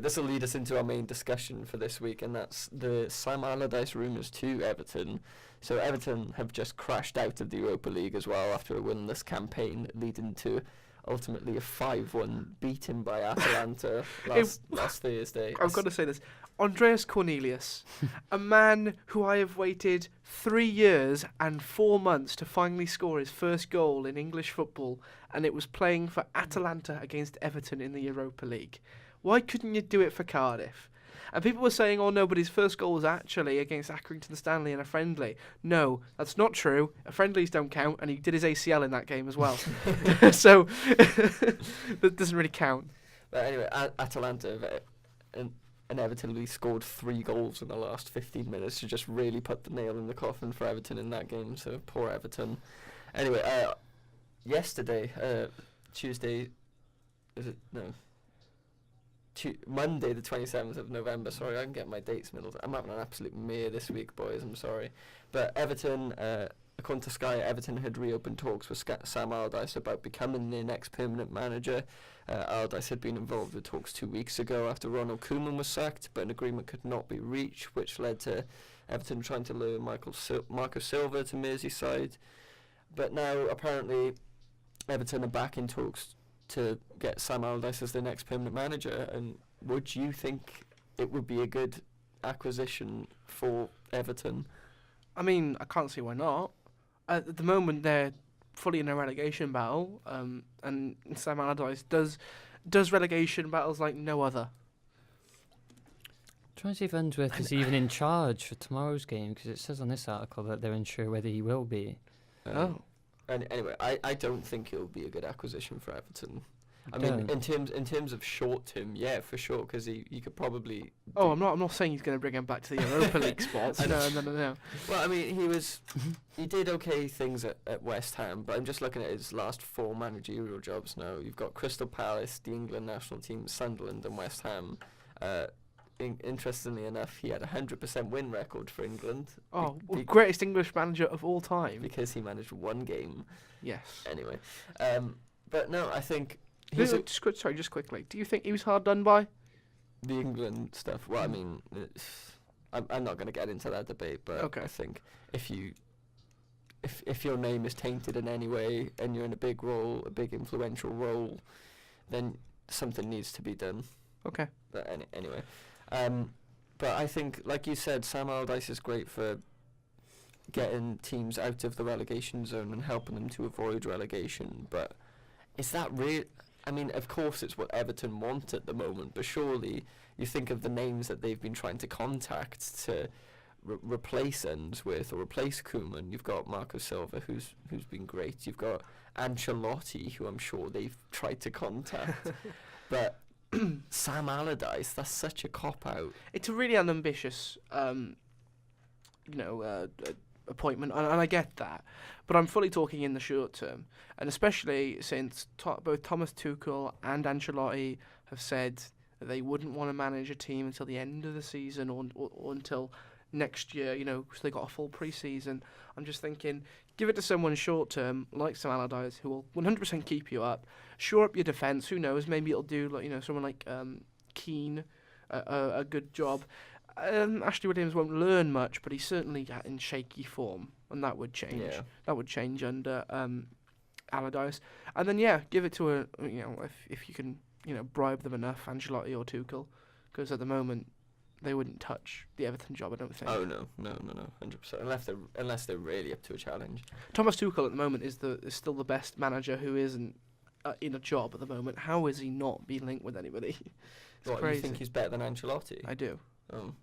This will lead us into our main discussion for this week, and that's the Sam Allardyce rumours to Everton. So Everton have just crashed out of the Europa League as well after a winless campaign, leading to ultimately a 5-1 beating by Atalanta last Thursday. I've got to say this. Andreas Cornelius, a man who I have waited 3 years and 4 months to finally score his first goal in English football, and it was playing for Atalanta against Everton in the Europa League. Why couldn't you do it for Cardiff? And people were saying, oh no, but his first goal was actually against Accrington Stanley in a friendly. No, that's not true. Friendlies don't count, and he did his ACL in that game as well. So that doesn't really count. But anyway, Atalanta inevitably scored 3 goals in the last 15 minutes to just really put the nail in the coffin for Everton in that game. So poor Everton. Anyway, yesterday, Tuesday, is it? No. Monday the 27th of November, sorry, I can get my dates middled. I'm having an absolute mare this week, boys, I'm sorry. But Everton according to Sky, Everton had reopened talks with Sam Allardyce about becoming their next permanent manager. Allardyce had been involved with talks 2 weeks ago after Ronald Koeman was sacked, but an agreement could not be reached, which led to Everton trying to lure Marco Silva to Merseyside. But now, apparently, Everton are back in talks to get Sam Allardyce as their next permanent manager. And would you think it would be a good acquisition for Everton? I mean, I can't see why not. At the moment, they're fully in a relegation battle, and Sam Allardyce does relegation battles like no other. Trying to see if Unsworth is even in charge for tomorrow's game, because it says on this article that they're unsure whether he will be. And anyway, I don't think it'll be a good acquisition for Everton. I mean, in terms of short term, yeah, for sure, because he could probably. Oh, I'm not saying he's going to bring him back to the Europa League spots. No. Well, I mean, he did okay things at West Ham, but I'm just looking at his last 4 managerial jobs now. You've got Crystal Palace, the England national team, Sunderland, and West Ham. Interestingly enough, he had a 100% win record for England. Oh, greatest English manager of all time. Because he managed 1 game. Yes. Anyway, but no, I think. Just quickly, do you think he was hard done by? The England stuff. Well, I mean, I'm not going to get into that debate, but okay. I think if your name is tainted in any way and you're in a big role, a big influential role, then something needs to be done. Okay. But anyway, but I think, like you said, Sam Allardyce is great for getting teams out of the relegation zone and helping them to avoid relegation. But is that real? I mean, of course it's what Everton want at the moment, but surely you think of the names that they've been trying to contact to replace Unsworth or replace Koeman. You've got Marco Silva, who's been great. You've got Ancelotti, who I'm sure they've tried to contact. But Sam Allardyce, that's such a cop-out. It's a really unambitious, appointment, and I get that. But I'm fully talking in the short term, and especially since both Thomas Tuchel and Ancelotti have said that they wouldn't want to manage a team until the end of the season or until next year, because they got a full pre-season. I'm just thinking, give it to someone short term like Sam Allardyce, who will 100% keep you up, shore up your defence. Who knows? Maybe it'll do someone like Keane a good job. Ashley Williams won't learn much, but he's certainly in shaky form, and that would change. Yeah. That would change under Allardyce. And then give it to if you can bribe them enough, Ancelotti or Tuchel, because at the moment they wouldn't touch the Everton job, I don't think. Oh no, 100%. Unless they're really up to a challenge. Thomas Tuchel at the moment is still the best manager who isn't in a job at the moment. How is he not being linked with anybody? It's crazy. You think he's better than Ancelotti? I do. Oh,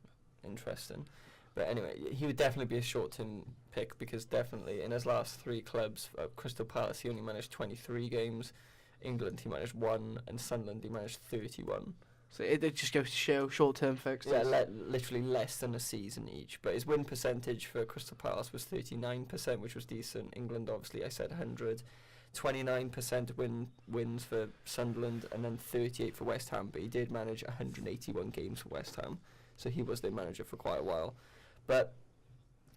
interesting. But anyway, he would definitely be a short-term pick, because definitely in his last 3 clubs, Crystal Palace, he only managed 23 games. England, he managed 1, and Sunderland, he managed 31. So it just goes to show short-term fixtures. Yeah, literally less than a season each. But his win percentage for Crystal Palace was 39%, which was decent. England, obviously, I said 100. 29% wins for Sunderland, and then 38 for West Ham. But he did manage 181 games for West Ham, so he was their manager for quite a while. But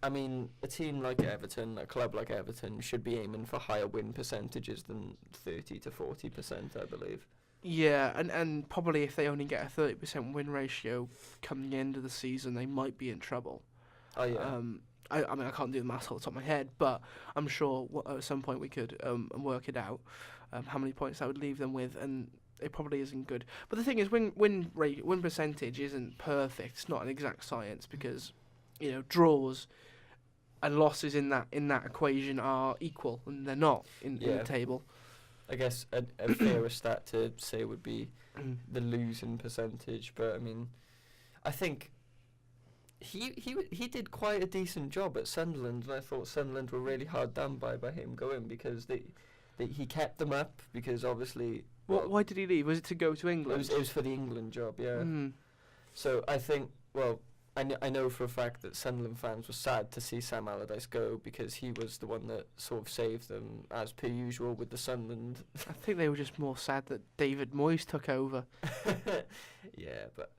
I mean, a team like Everton, a club like Everton, should be aiming for higher win percentages than 30 to 40%, I believe. Yeah, and probably if they only get a 30% win ratio come the end of the season, they might be in trouble. Oh yeah. I mean, I can't do the maths off the top of my head, but I'm sure at some point we could work it out, how many points that would leave them with, and it probably isn't good. But the thing is, win percentage isn't perfect. It's not an exact science, because draws and losses in that equation are equal, and they're not in the table. I guess a fairer stat to say would be the losing percentage, but I mean, I think he did quite a decent job at Sunderland, and I thought Sunderland were really hard done by him going, because he kept them up, because obviously. Why did he leave? Was it to go to England? It was for the England job, yeah. So I think, I know for a fact that Sunderland fans were sad to see Sam Allardyce go, because he was the one that sort of saved them, as per usual with the Sunderland. I think they were just more sad that David Moyes took over. Yeah, but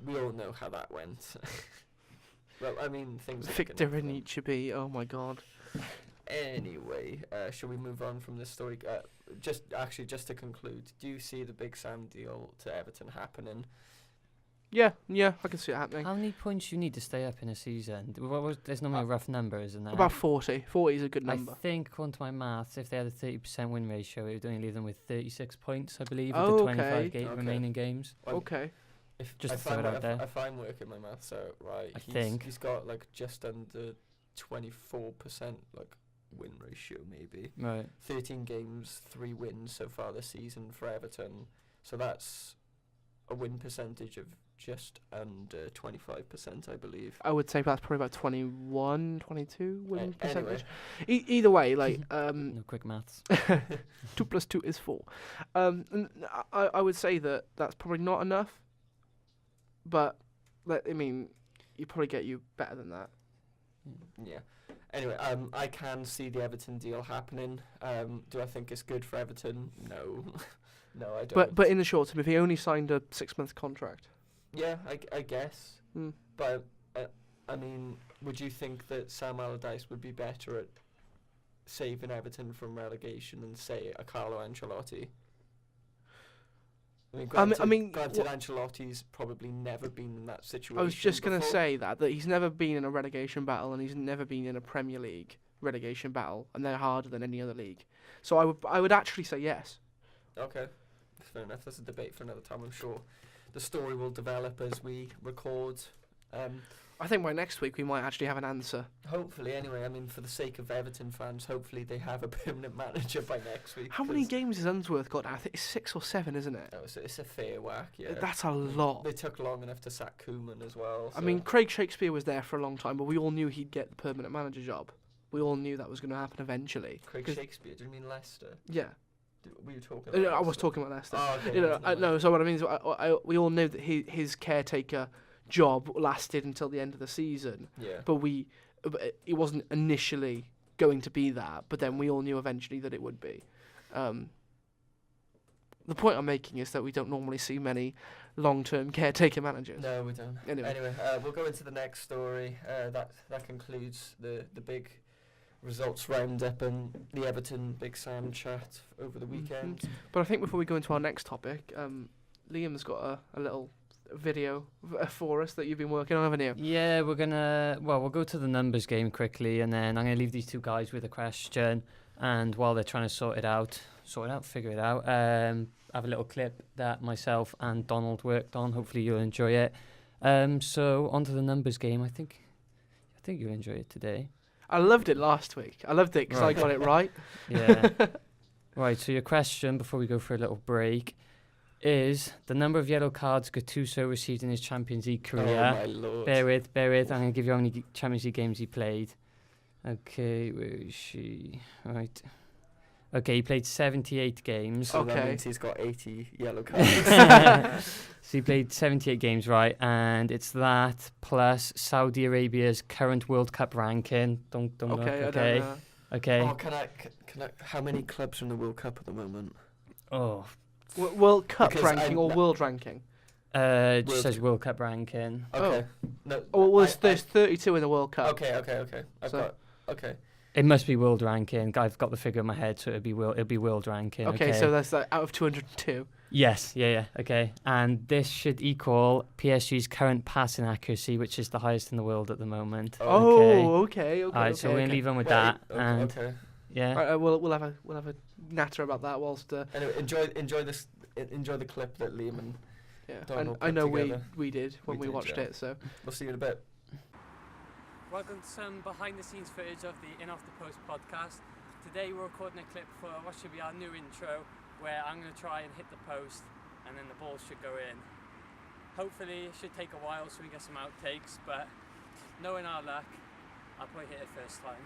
we all know how that went. Well, I mean, things. Victor Anichebe, oh my god. Anyway, shall we move on from this story? Just to conclude, do you see the Big Sam deal to Everton happening? Yeah, I can see it happening. How many points you need to stay up in a season? There's normally a rough number, isn't there? About 40. 40 is a good number. I think, according to my maths, if they had a 30% win ratio, it would only leave them with 36 points, I believe, with the 25 remaining games. Okay. If I'm working my maths out right, he's got like just under 24% like win ratio, maybe. Right. 13 games, 3 wins so far this season for Everton. So that's a win percentage of just under 25%, I believe. I would say that's probably about 21, 22 win percentage. Anyway. Either way, like no quick maths. 2 + 2 is 4. I would say that that's probably not enough, but I mean, you probably get you better than that. Yeah. Anyway, I can see the Everton deal happening. Do I think it's good for Everton? No. No, I don't. But in the short term, if he only signed a 6-month contract. Yeah, I guess. But, I mean, would you think that Sam Allardyce would be better at saving Everton from relegation than, say, a Carlo Ancelotti? I mean, granted, Ancelotti's probably never been in that situation. I was just going to say that he's never been in a relegation battle and he's never been in a Premier League relegation battle, and they're harder than any other league. So I would actually say yes. Okay, fair enough. That's a debate for another time, I'm sure. The story will develop as we record. I think by next week we might actually have an answer. Hopefully, anyway. I mean, for the sake of Everton fans, hopefully they have a permanent manager by next week. How many games has Unsworth got now? I think it's 6 or 7, isn't it? Oh, it's a fair whack, yeah. That's a lot. They took long enough to sack Koeman as well. So. I mean, Craig Shakespeare was there for a long time, but we all knew he'd get the permanent manager job. We all knew that was going to happen eventually. Craig Shakespeare? Do you mean Leicester? Yeah. Were you talking about I was talking about Leicester. Oh, okay. No, so what I mean is we all knew that his caretaker job lasted until the end of the season. Yeah. But it wasn't initially going to be that, but then we all knew eventually that it would be. The point I'm making is that we don't normally see many long-term caretaker managers. No, we don't. Anyway, we'll go into the next story. That concludes the big results roundup and the Everton Big Sam chat over the weekend. But I think before we go into our next topic, Liam's got a little video for us that you've been working on, haven't you? Yeah, we'll go to the numbers game quickly, and then I'm going to leave these two guys with a question, and while they're trying to figure it out, have a little clip that myself and Donald worked on. Hopefully you'll enjoy it. So on to the numbers game. I think you'll enjoy it today. I loved it last week. I loved it because I got it right. Yeah. Right, so your question, before we go for a little break, is the number of yellow cards Gattuso received in his Champions League career. Oh, my Lord. Bear with. I'm going to give you how many Champions League games he played. Okay, where is she? Right. Okay, he played 78 games. So that means he's got 80 yellow cards. So he played 78 games, right? And it's that plus Saudi Arabia's current World Cup ranking. Don't look. Okay. I don't know. Okay. Oh, can I? How many clubs are in the World Cup at the moment? Oh. World Cup ranking or world ranking? It just says World Cup ranking. Okay. No. There's 32 in the World Cup. Okay. Okay. It must be world ranking. I've got the figure in my head, so it'll be world ranking. Okay, so that's like out of 202. Yes, yeah. Okay, and this should equal PSG's current passing accuracy, which is the highest in the world at the moment. Okay. All right, so we're gonna leave them with that. And okay. Yeah. All right, we'll have a natter about that whilst. Anyway, enjoy this. Enjoy the clip that Liam and Donald I know together. we did when we watched it. So we'll see you in a bit. Welcome to some behind-the-scenes footage of the In Off the Post podcast. Today we're recording a clip for what should be our new intro, where I'm going to try and hit the post, and then the ball should go in. Hopefully it should take a while so we get some outtakes, but knowing our luck, I'll probably hit it first time.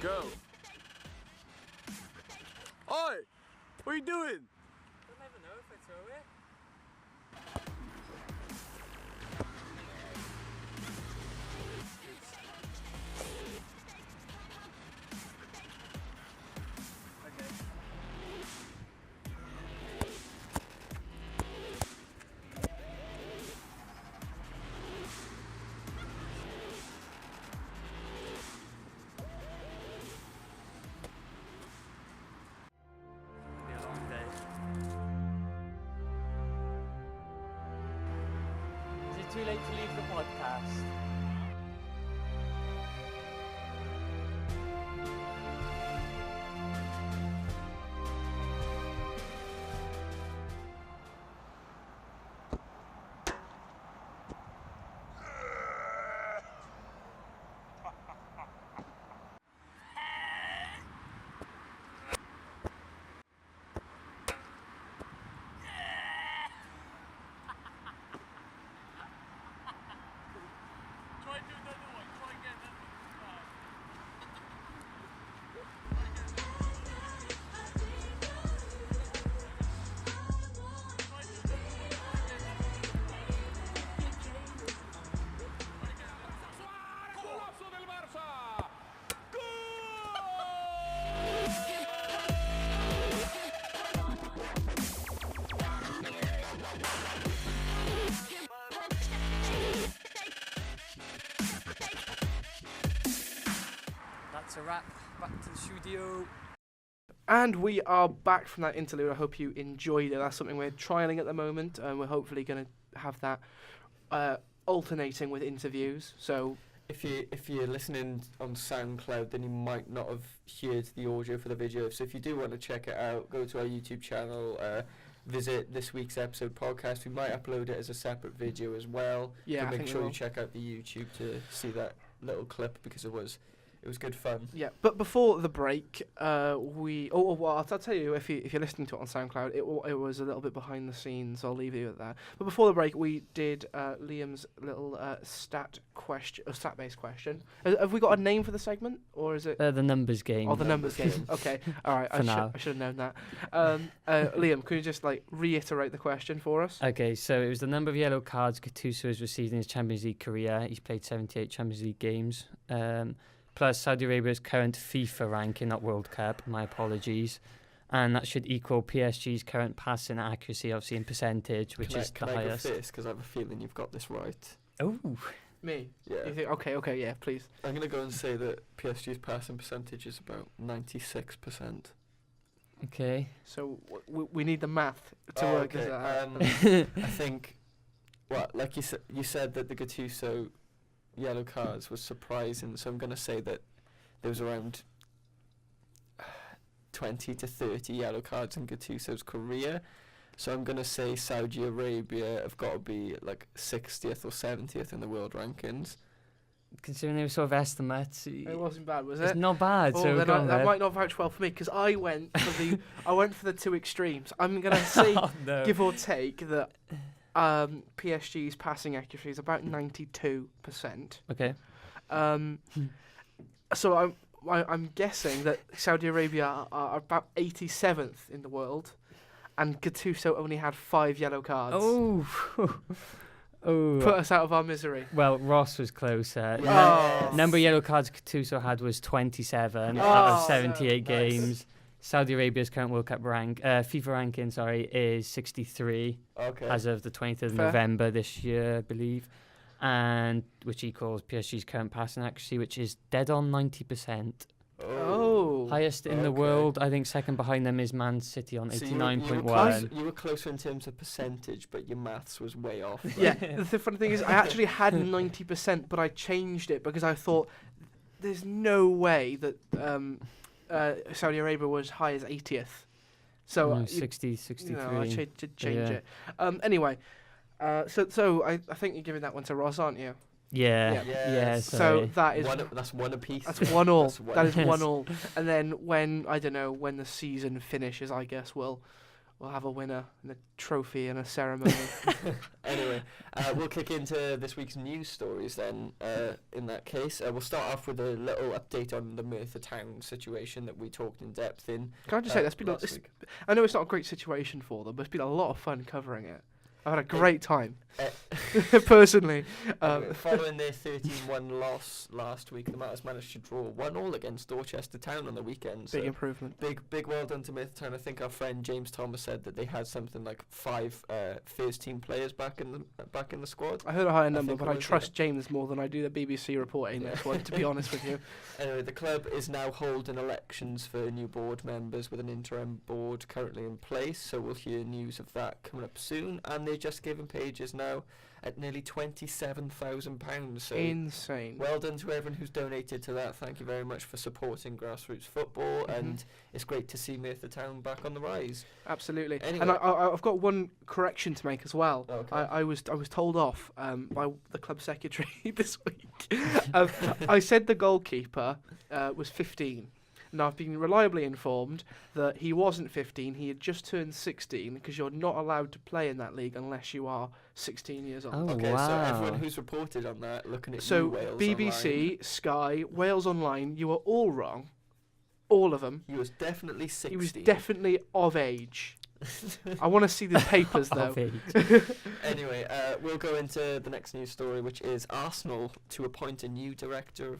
Go. Oi! What are you doing? You'll never know if I throw it. Too late to leave the podcast. That's a wrap. Back to the studio. And we are back from that interlude. I hope you enjoyed it. That's something we're trialing at the moment, and we're hopefully going to have that alternating with interviews. So if you're listening on SoundCloud, then you might not have heard the audio for the video. So if you do want to check it out, go to our YouTube channel, visit this week's episode podcast. We might upload it as a separate video as well. Yeah, so make sure you check out the YouTube to see that little clip, because it was good fun. Yeah, but before the break, I'll tell you, if you're listening to it on SoundCloud, it was a little bit behind the scenes. I'll leave you at that. But before the break, we did Liam's little stat-based question. Have we got a name for the segment, or is it the numbers game? Oh, the numbers game. Okay, all right. I should have known that. Liam, could you just reiterate the question for us? Okay, so it was the number of yellow cards Gattuso has received in his Champions League career. He's played 78 Champions League games. Plus Saudi Arabia's current FIFA ranking, not World Cup, my apologies. And that should equal PSG's current passing accuracy, obviously in percentage, which is the highest. Can I go first? Because I have a feeling you've got this right. Oh. Me? Yeah. You think, okay, yeah, please. I'm going to go and say that PSG's passing percentage is about 96%. Okay. So we need the math to work this out. I think, like you said that the Gattuso yellow cards was surprising, so I'm going to say that there was around 20 to 30 yellow cards in Gattuso's career. So I'm going to say Saudi Arabia have got to be 60th or 70th in the world rankings. Considering they were sort of estimates. It wasn't bad, was it? It's not bad. Oh, so then that might not vouch well for me, because I went for the two extremes. I'm going to say, give or take, that PSG's passing accuracy is about 92%. Okay. So I'm guessing that Saudi Arabia are about 87th in the world, and Gattuso only had 5 yellow cards. Oh. Put us out of our misery. Well, Ross was closer. Yes. Number of yellow cards Gattuso had was 27 out of 78 games. Nice. Saudi Arabia's current World Cup FIFA ranking, is 63 as of the 20th of November this year, I believe, and which equals PSG's current passing accuracy, which is dead on 90%. Oh. Highest in the world. I think second behind them is Man City on 89.1. You were closer in terms of percentage, but your maths was way off. Right? Yeah, the funny thing is I actually had 90%, but I changed it because I thought there's no way that Saudi Arabia was as high as 80th. So 60, 63. I should change it. Anyway, so I think you're giving that one to Ross, aren't you? Yeah. So that's one apiece. That's 1-1. That is 1-1. And then when the season finishes, I guess we'll we'll have a winner and a trophy and a ceremony. Anyway, we'll kick into this week's news stories then. In that case, we'll start off with a little update on the Merthyr Town situation that we talked in depth in. Can I just say, I know it's not a great situation for them, but it's been a lot of fun covering it. I've had a great time, personally. Following their 13-1 loss last week, the Matters managed to draw 1-1 against Dorchester Town on the weekend. Big improvement. Big well done to Merthyr Town. I think our friend James Thomas said that they had something like 5 first-team players back in the squad. I heard a higher number, but I trust James more than I do the BBC reporting this one, to be honest with you. Anyway, the club is now holding elections for new board members with an interim board currently in place, so we'll hear news of that coming up soon. And they're just giving pages now at nearly £27,000. So insane. Well done to everyone who's donated to that. Thank you very much for supporting grassroots football, and it's great to see Merthyr Town back on the rise. Absolutely. Anyway. And I've got one correction to make as well. Okay. I was told off by the club secretary this week. I said the goalkeeper was 15. Now, I've been reliably informed that he wasn't 15, he had just turned 16, because you're not allowed to play in that league unless you are 16 years old. Oh, Okay, wow. so everyone who's reported on that, looking at So you, Wales BBC, Online, Sky, Wales Online, you are all wrong. All of them. he was definitely 16. He was definitely of age. I want to see the papers, though. Of age. Anyway, we'll go into the next news story, which is Arsenal to appoint a new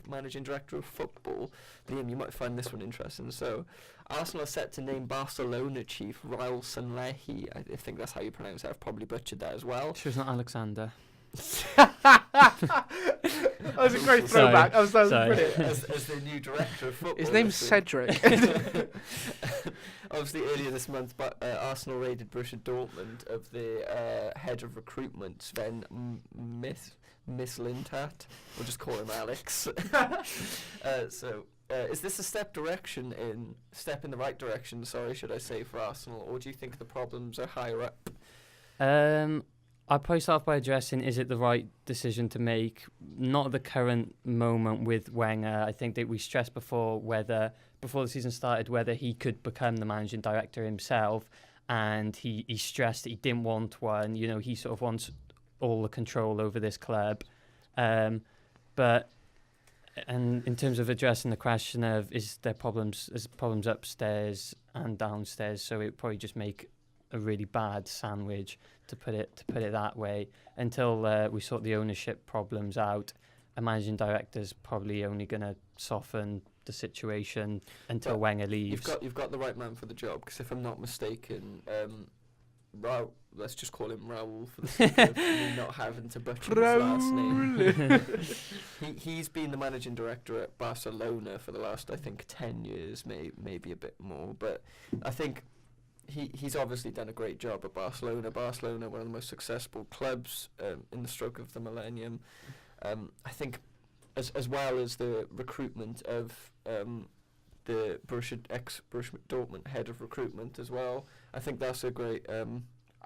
managing director of football. Liam, you might find this one interesting. So, Arsenal are set to name Barcelona chief Raul Sanllehi. I think that's how you pronounce it. I've probably butchered that as well. She was not Alexander. That was a great throwback. That was brilliant. As the new director of football. His name's Cedric. Obviously, earlier this month, Arsenal raided Borussia Dortmund of the head of recruitment, Sven Mislintat. We'll just call him Alex. Is this a step in the right direction? Sorry, should I say, for Arsenal, or do you think the problems are higher up? I'd probably start off by addressing, is it the right decision to make? Not at the current moment with Wenger. I think that we stressed before the season started, whether he could become the managing director himself, and he stressed that he didn't want one. You know, he sort of wants all the control over this club. And in terms of addressing the question of is problems upstairs and downstairs, so it would probably just make a really bad sandwich, to put it that way, until we sort the ownership problems out. A managing director's probably only going to soften the situation until Wenger leaves. You've got the right man for the job, because if I'm not mistaken, let's just call him Raul for the sake of me not having to butcher his last name. He's been the managing director at Barcelona for the last, I think, 10 years, maybe a bit more, but I think he's obviously done a great job at Barcelona. Barcelona, one of the most successful clubs in the stroke of the millennium. I think, as well as the recruitment of the ex-Borussia Dortmund head of recruitment as well. I think that's a great. I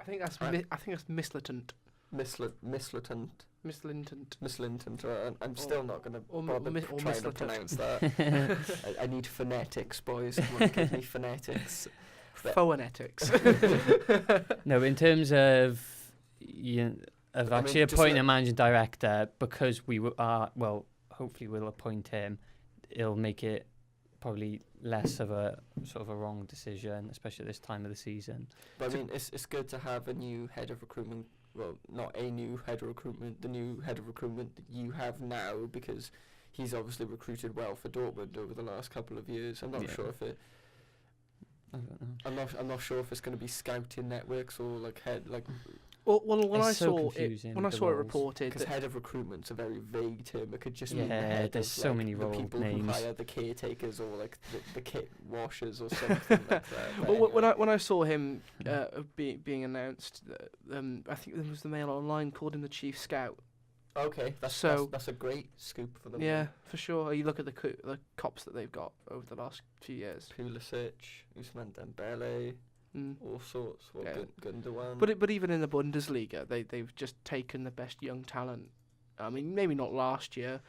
think that's Mislintat. Mislintat. I'm still not going to bother trying to pronounce that. I need phonetics, boys. Come on, give me phonetics. Phonetics. No, in terms of actually appointing a managing director, because hopefully we'll appoint him, it'll make it probably less of a sort of a wrong decision, especially at this time of the season. But I mean, it's good to have a new head of recruitment. Well, not a new head of recruitment, the new head of recruitment that you have now, because he's obviously recruited well for Dortmund over the last couple of years. I'm not sure if it. I don't know. I'm not sure if it's going to be scouting networks or Well, when I It's saw so confusing, it the roles. reported, because head of recruitment's a very vague term. It could just Yeah, mean the head there's of, so many the role people names. who hire the caretakers or the kit washers or something like that. But well, anyway. when I saw him being announced, I think there was the Mail Online called him the chief scout. Okay, that's a great scoop for them. Yeah, for sure. You look at the cops that they've got over the last few years. Pulisic, Ousmane Dembele, all sorts. Gundogan. But even in the Bundesliga, they've just taken the best young talent. I mean, maybe not last year,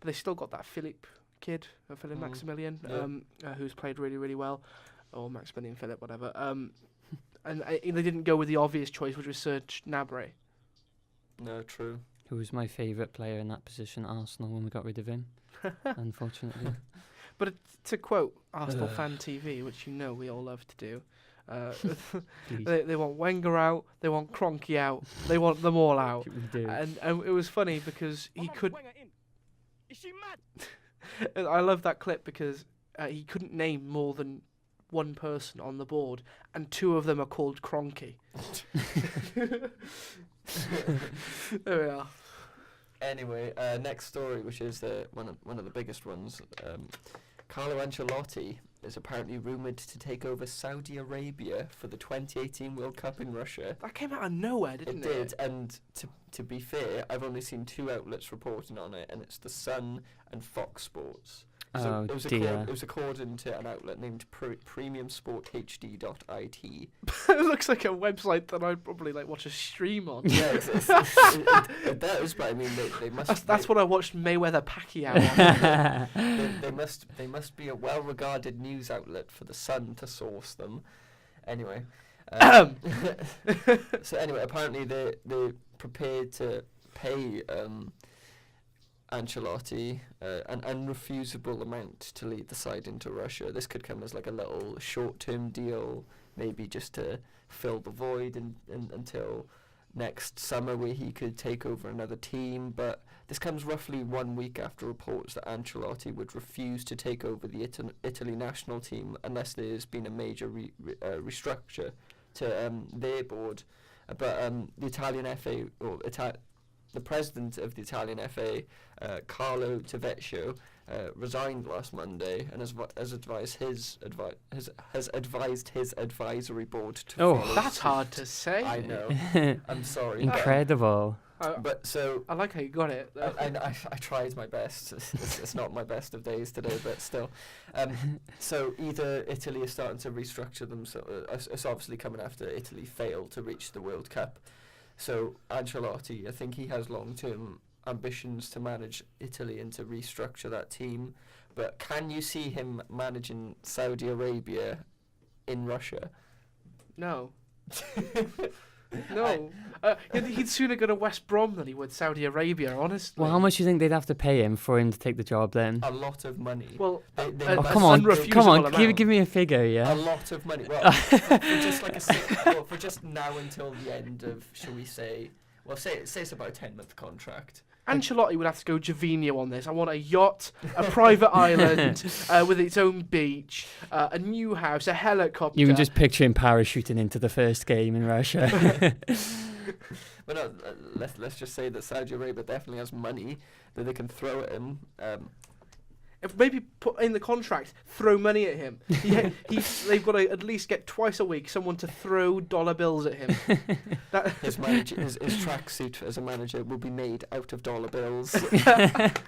but they still got that Philip Maximilian, who's played really, really well, or Maximilian Philip, whatever. And they didn't go with the obvious choice, which was Serge Gnabry. No, true. Who was my favourite player in that position at Arsenal when we got rid of him, unfortunately. But to quote Arsenal Fan TV, which we all love to do, they want Wenger out, they want Kroenke out, they want them all out. We do. And it was funny because he could. Is she mad? I love that clip because he couldn't name more than one person on the board, and 2 of them are called Kroenke. There we are. Anyway, next story, which is one of the biggest ones. Carlo Ancelotti is apparently rumoured to take over Saudi Arabia for the 2018 World Cup in Russia. That came out of nowhere, didn't it? It did, and to be fair, I've only seen 2 outlets reporting on it, and it's The Sun and Fox Sports. So it was according to an outlet named premiumsporthd.it. It looks like a website that I'd probably watch a stream on. Yeah, it does, but I mean they must. That's what I watched Mayweather Pacquiao on. They must be a well-regarded news outlet for The Sun to source them. Anyway, so anyway, apparently they're prepared to pay Ancelotti an unrefusable amount to lead the side into Russia. This could come as a little short-term deal, maybe just to fill the void until next summer, where he could take over another team. But this comes roughly 1 week after reports that Ancelotti would refuse to take over the Italy national team unless there's been a major restructure to their board. But the Italian FA, or the president of the Italian FA, Carlo Tavecchio, resigned last Monday and has advised his advisory board to follow. That's hard to say. I know. I'm sorry. Incredible. But so I like how you got it. I tried my best. It's not my best of days today, but still. So either Italy is starting to restructure them. So it's obviously coming after Italy failed to reach the World Cup. So Ancelotti, I think he has long-term ambitions to manage Italy and to restructure that team. But can you see him managing Saudi Arabia in Russia? No. No. He'd sooner go to West Brom than he would Saudi Arabia, honestly. Well, how much do you think they'd have to pay him for him to take the job then? A lot of money. Well, come on, give me a figure, yeah. A lot of money. Well, for just now until the end of, shall we say, say it's about a 10-month contract. Ancelotti would have to go Jovino on this. I want a yacht, a private island with its own beach, a new house, a helicopter. You can just picture him parachuting into the first game in Russia. But no, let's just say that Saudi Arabia definitely has money that they can throw at him. If maybe put in the contract, throw money at him. They've got to at least get twice a week someone to throw dollar bills at him. His tracksuit as a manager will be made out of dollar bills. But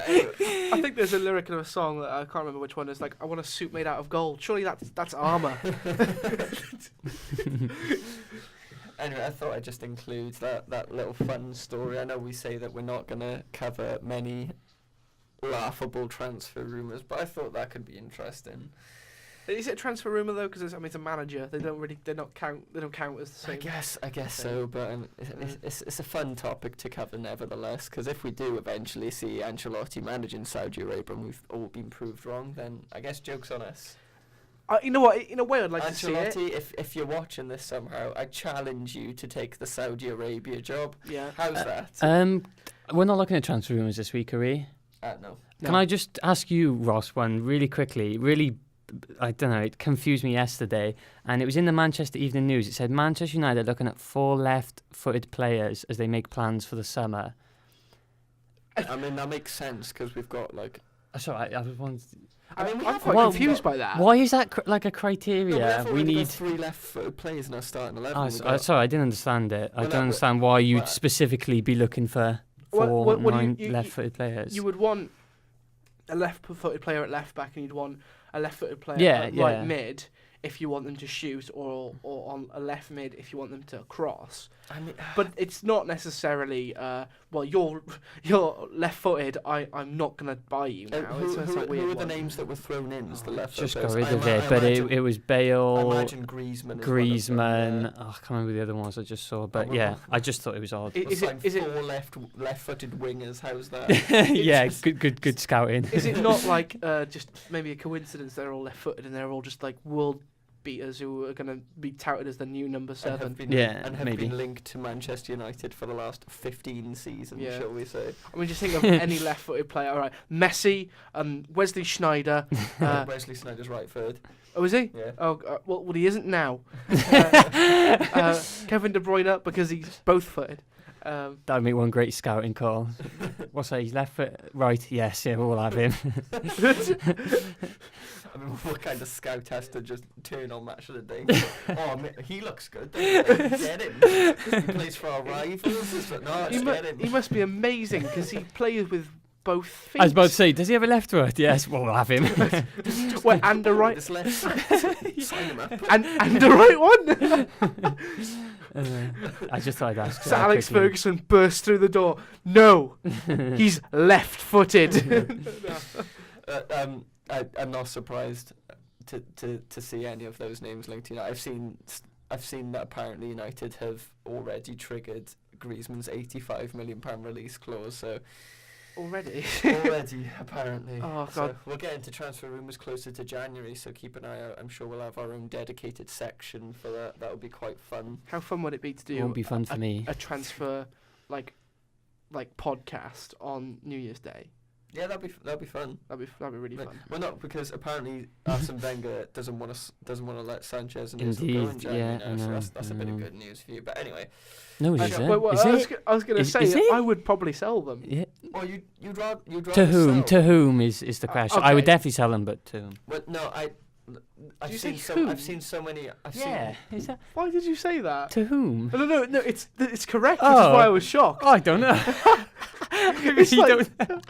anyway, I think there's a lyric in a song that I can't remember which one. It's I want a suit made out of gold. Surely that's armour. Anyway, I thought I'd just include that little fun story. I know we say that we're not going to cover many laughable transfer rumours, but I thought that could be interesting. Is it a transfer rumour though? Because it's a manager. They don't count as the same. I guess so, but it's a fun topic to cover nevertheless. Because if we do eventually see Ancelotti managing Saudi Arabia and we've all been proved wrong, then I guess joke's on us. You know what? In a way, I'd like Ancelotti, to see it. if you're watching this somehow, I challenge you to take the Saudi Arabia job. Yeah. How's that? We're not looking at transfer rumours this week, are we? No. Can I just ask you, Ross, one really quickly? Really, I don't know, it confused me yesterday. And it was in the Manchester Evening News. It said Manchester United are looking at 4 left-footed players as they make plans for the summer. I mean, that makes sense because we've got Sorry, I was wondering. I'm quite confused by that. Why is that a criteria? No, we need 3 left-footed players in our starting 11. Sorry, I didn't understand it. I don't understand why you'd specifically be looking for 4 left-footed players. You would want a left-footed player at left back, and you'd want a left-footed player at right mid. if you want them to shoot, or on a left mid if you want them to cross. I mean, But it's not necessarily, well, you're left-footed, I'm not going to buy you now. who It's a weird are the one. names that were thrown in as the left Just foot got players? rid of I it, but imagine- it was I Bale, imagine Griezmann. is one of them, Griezmann. yeah. Oh, I can't remember the other ones I just saw, but Oh, yeah, well, I just thought it was odd. Is We'll sign it 4 left-footed wingers. How's that? Yeah, good scouting. Is it not like just maybe a coincidence they're all left-footed and they're all just like world beaters who are going to be touted as the new number 7? Yeah, and have maybe. been linked to Manchester United for the last 15 seasons, Yeah. shall we say? I mean, just think of any left-footed player. All right, Messi, Wesley Schneider. Wesley Sneijder's right third. Oh, is he? Yeah. Oh, well, he isn't now. Kevin De Bruyne, because he's both-footed. That'd make one great scouting call. What's that? He's left foot, right? Yes, yeah, we'll have him. I mean, what kind of scout has to just turn on Match of the Day? Oh, he looks good. Get him. He plays for our rivals. No, let's get him. He must be amazing because he plays with both feet. I was about to say, does he have a left foot? Yes, we'll have him. Well, and a right, This left sign him up. and a right one. I just thought I'd ask. So Alex Ferguson bursts through the door. No, he's left-footed. I'm not surprised to see any of those names linked to United. I've seen that apparently United have already triggered Griezmann's £85 million release clause. So Already, apparently. Oh, So God. we'll get into transfer rumours closer to January. So keep an eye out. I'm sure we'll have our own dedicated section for that. That would be quite fun. How fun would it be to do Won't be fun for me. a transfer like podcast on New Year's Day? Yeah, that'd be fun. That'd be really fun. Well, not because apparently Arsene Wenger doesn't want to let Sanchez and Ozil go in Indeed, January yeah, now, I so know, that's a bit of good news for you. But anyway, No, is Okay, it? well, Is I was going to Is say it? I would probably sell them. Yeah. oh, you'd rather To whom? sell. To whom is the question? I would okay. definitely sell them, but to whom? Well, no, I've you seen say whom? I've seen so many. Is that Why did you say that? to whom? No, it's correct. Which is Oh. why I was shocked. Oh, I don't know. It's You like- don't-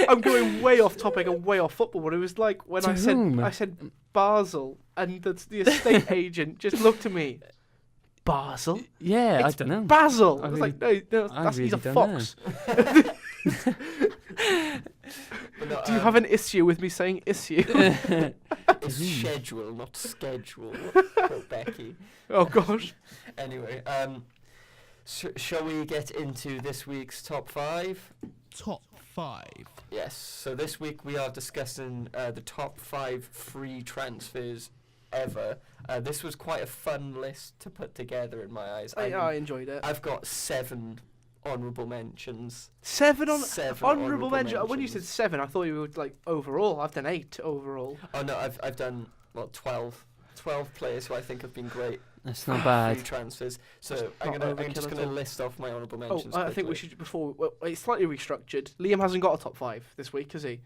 I'm going way off topic and way off football, but it was like when To whom? I said Basel, and the estate agent just looked at me. Basel? Yeah, It's I don't know. Basil. I I was really- like, no, I that's, he's a really don't know. fox. But no, Do you have an issue with me saying issue? It's schedule, not schedule. Quote Becky. Oh gosh. Anyway, shall we get into this week's top 5? Top 5. Yes. So this week we are discussing the top 5 free transfers ever. This was quite a fun list to put together in my eyes. I enjoyed it. I've got 7 honourable mentions. 7 Seven honourable mention. mentions. When you said 7, I thought you were like overall. I've done 8 overall. Oh no, I've done 12 players who I think have been great That's not free bad. transfers. So That's I'm not just overkill gonna at all. list off my honourable Oh, mentions. I think we quickly. should it's slightly restructured. Liam hasn't got a top 5 this week, has he?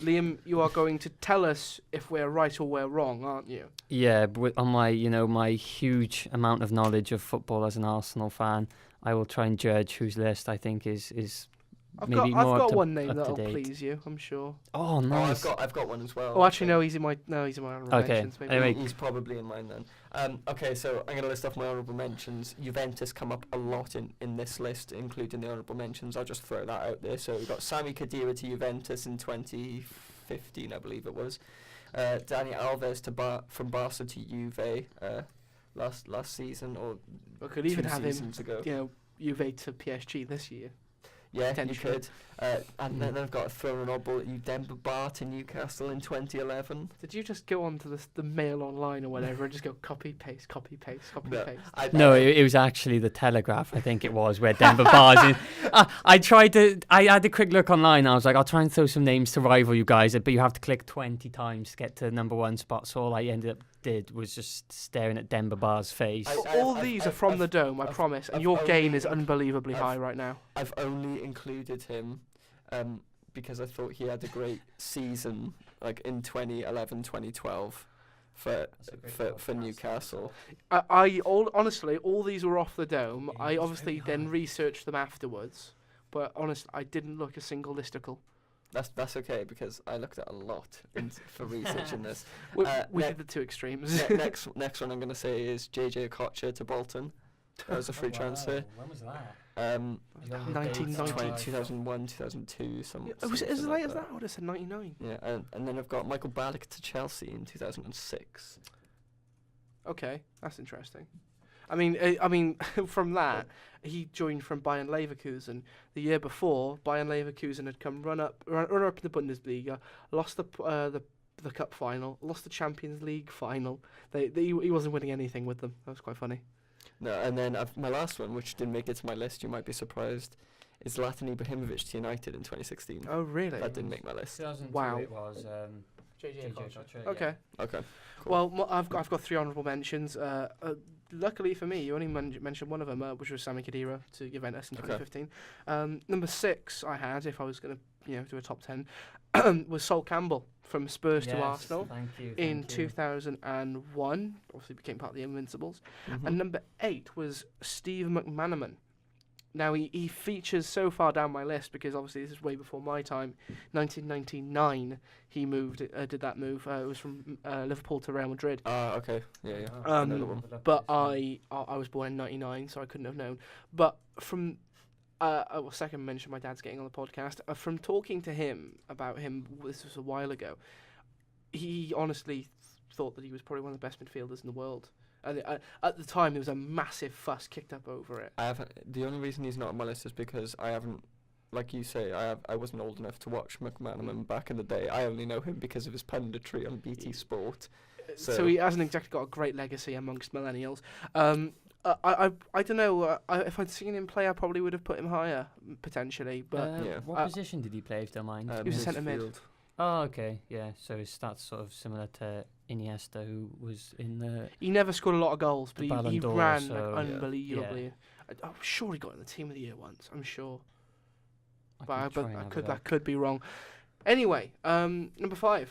Liam, you are going to tell us if we're right or we're wrong, aren't you? Yeah, but on my my huge amount of knowledge of football as an Arsenal fan, I will try and judge whose list I think is I've maybe got more up to, one name up to that'll date. please you, I'm sure. Oh, Oh, nice. I've got one as well. Oh, actually, so no, he's in my honourable Okay, mentions. Maybe. anyway. he's probably in mine then. Okay, so I'm going to list off my honourable mentions. Juventus come up a lot in this list, including the honourable mentions. I'll just throw that out there. So we've got Sami Khedira to Juventus in 2015, I believe it was. Dani Alves from Barca to Juve last season, or We could even 2 have him, seasons ago. Juve to PSG this year. Yeah, you potentially. could. And then I've got to throw an oddball at you, Demba Ba to Newcastle in 2011. Did you just go onto the Mail Online or whatever and just go copy, paste, copy, paste, copy, No, paste? No, it was actually the Telegraph, I think it was, where Denver Bars in. I had a quick look online. I was like, I'll try and throw some names to rival you guys, but you have to click 20 times to get to the number 1 spot. So all I ended up did was just staring at Denver Bar's face. All these are from the Dome, I promise, and I've your gain only- is unbelievably I've- high right now. I've only included him because I thought he had a great season, like in 2011, 2012 for Newcastle. Honestly, all these were off the Dome. I obviously then researched them afterwards, but honestly, I didn't look a single listicle. That's okay because I looked at a lot for research in this. We did the two extremes. Next one I'm going to say is JJ Okocha to Bolton. That was a free transfer. When was that? 1990. 2001, 2002. Was it as late as that? I would have said 99. Yeah, and then I've got Michael Ballack to Chelsea in 2006. Okay, that's interesting. I mean, from that, he joined from Bayern Leverkusen. The year before, Bayern Leverkusen had come run up in the Bundesliga, lost the cup final, lost the Champions League final. He wasn't winning anything with them. That was quite funny. No, and then my last one, which didn't make it to my list, you might be surprised, is Zlatan Ibrahimovic to United in 2016. Oh, really? That didn't make my list. 2002 Wow. It was JJ Okocha. Okay. Okay. Cool. Well, I've got 3 honourable mentions. Luckily for me, you only mentioned one of them, which was Sami Khedira to Juventus in 2015. Number 6 I had, if I was going to do a top 10, was Sol Campbell from Spurs to Arsenal. Thank you. In 2001, obviously became part of the Invincibles. And number 8 was Steve McManaman. Now, he features so far down my list because obviously this is way before my time. 1999, he did that move. It was from Liverpool to Real Madrid. Okay. Yeah. Another one. But I was born in 99, so I couldn't have known. But from second mention my dad's getting on the podcast. From talking to him about him, this was a while ago, he honestly thought that he was probably one of the best midfielders in the world. And at the time, there was a massive fuss kicked up over it. The only reason he's not on my list is because I haven't, like you say, I wasn't old enough to watch McManaman back in the day. I only know him because of his punditry on BT Sport. So he hasn't exactly got a great legacy amongst millennials. I don't know. If I'd seen him play, I probably would have put him higher, potentially. But what position did he play, if you don't mind? He was a centre mid. Oh, okay, yeah. So his stats sort of similar to Iniesta, who was in the... He never scored a lot of goals, but he ran unbelievably. Yeah. I'm sure he got in the team of the year once. I'm sure. I That could be wrong. Anyway, number 5.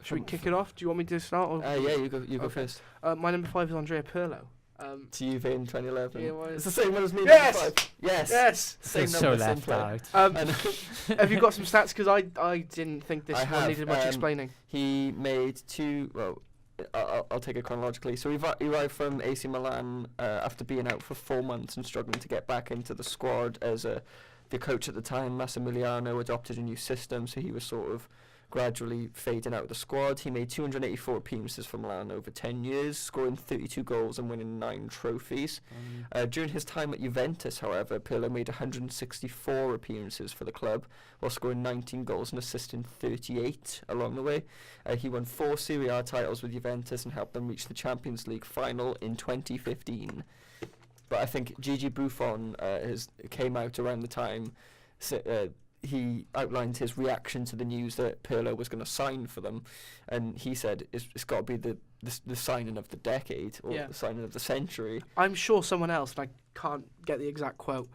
Should we kick it off? Do you want me to start? Or yeah, you go first. My number 5 is Andrea Pirlo. To Juve in 2011. Yeah, it's the same one as me. Yes! Yes! Same so number, left out. Have you got some stats? Because I didn't think this one needed much explaining. He made 2... Well, I'll take it chronologically. So he arrived from AC Milan after being out for 4 months and struggling to get back into the squad as the coach at the time, Massimiliano, adopted a new system, so he was sort of gradually fading out of the squad. He made 284 appearances for Milan over 10 years, scoring 32 goals and winning 9 trophies. During his time at Juventus, however, Pirlo made 164 appearances for the club, while scoring 19 goals and assisting 38 along the way. He won 4 Serie A titles with Juventus and helped them reach the Champions League final in 2015. But I think Gigi Buffon came out around the time. He outlined his reaction to the news that Pirlo was going to sign for them, and he said it's got to be the signing of the decade or the signing of the century. I'm sure someone else, and I can't get the exact quote,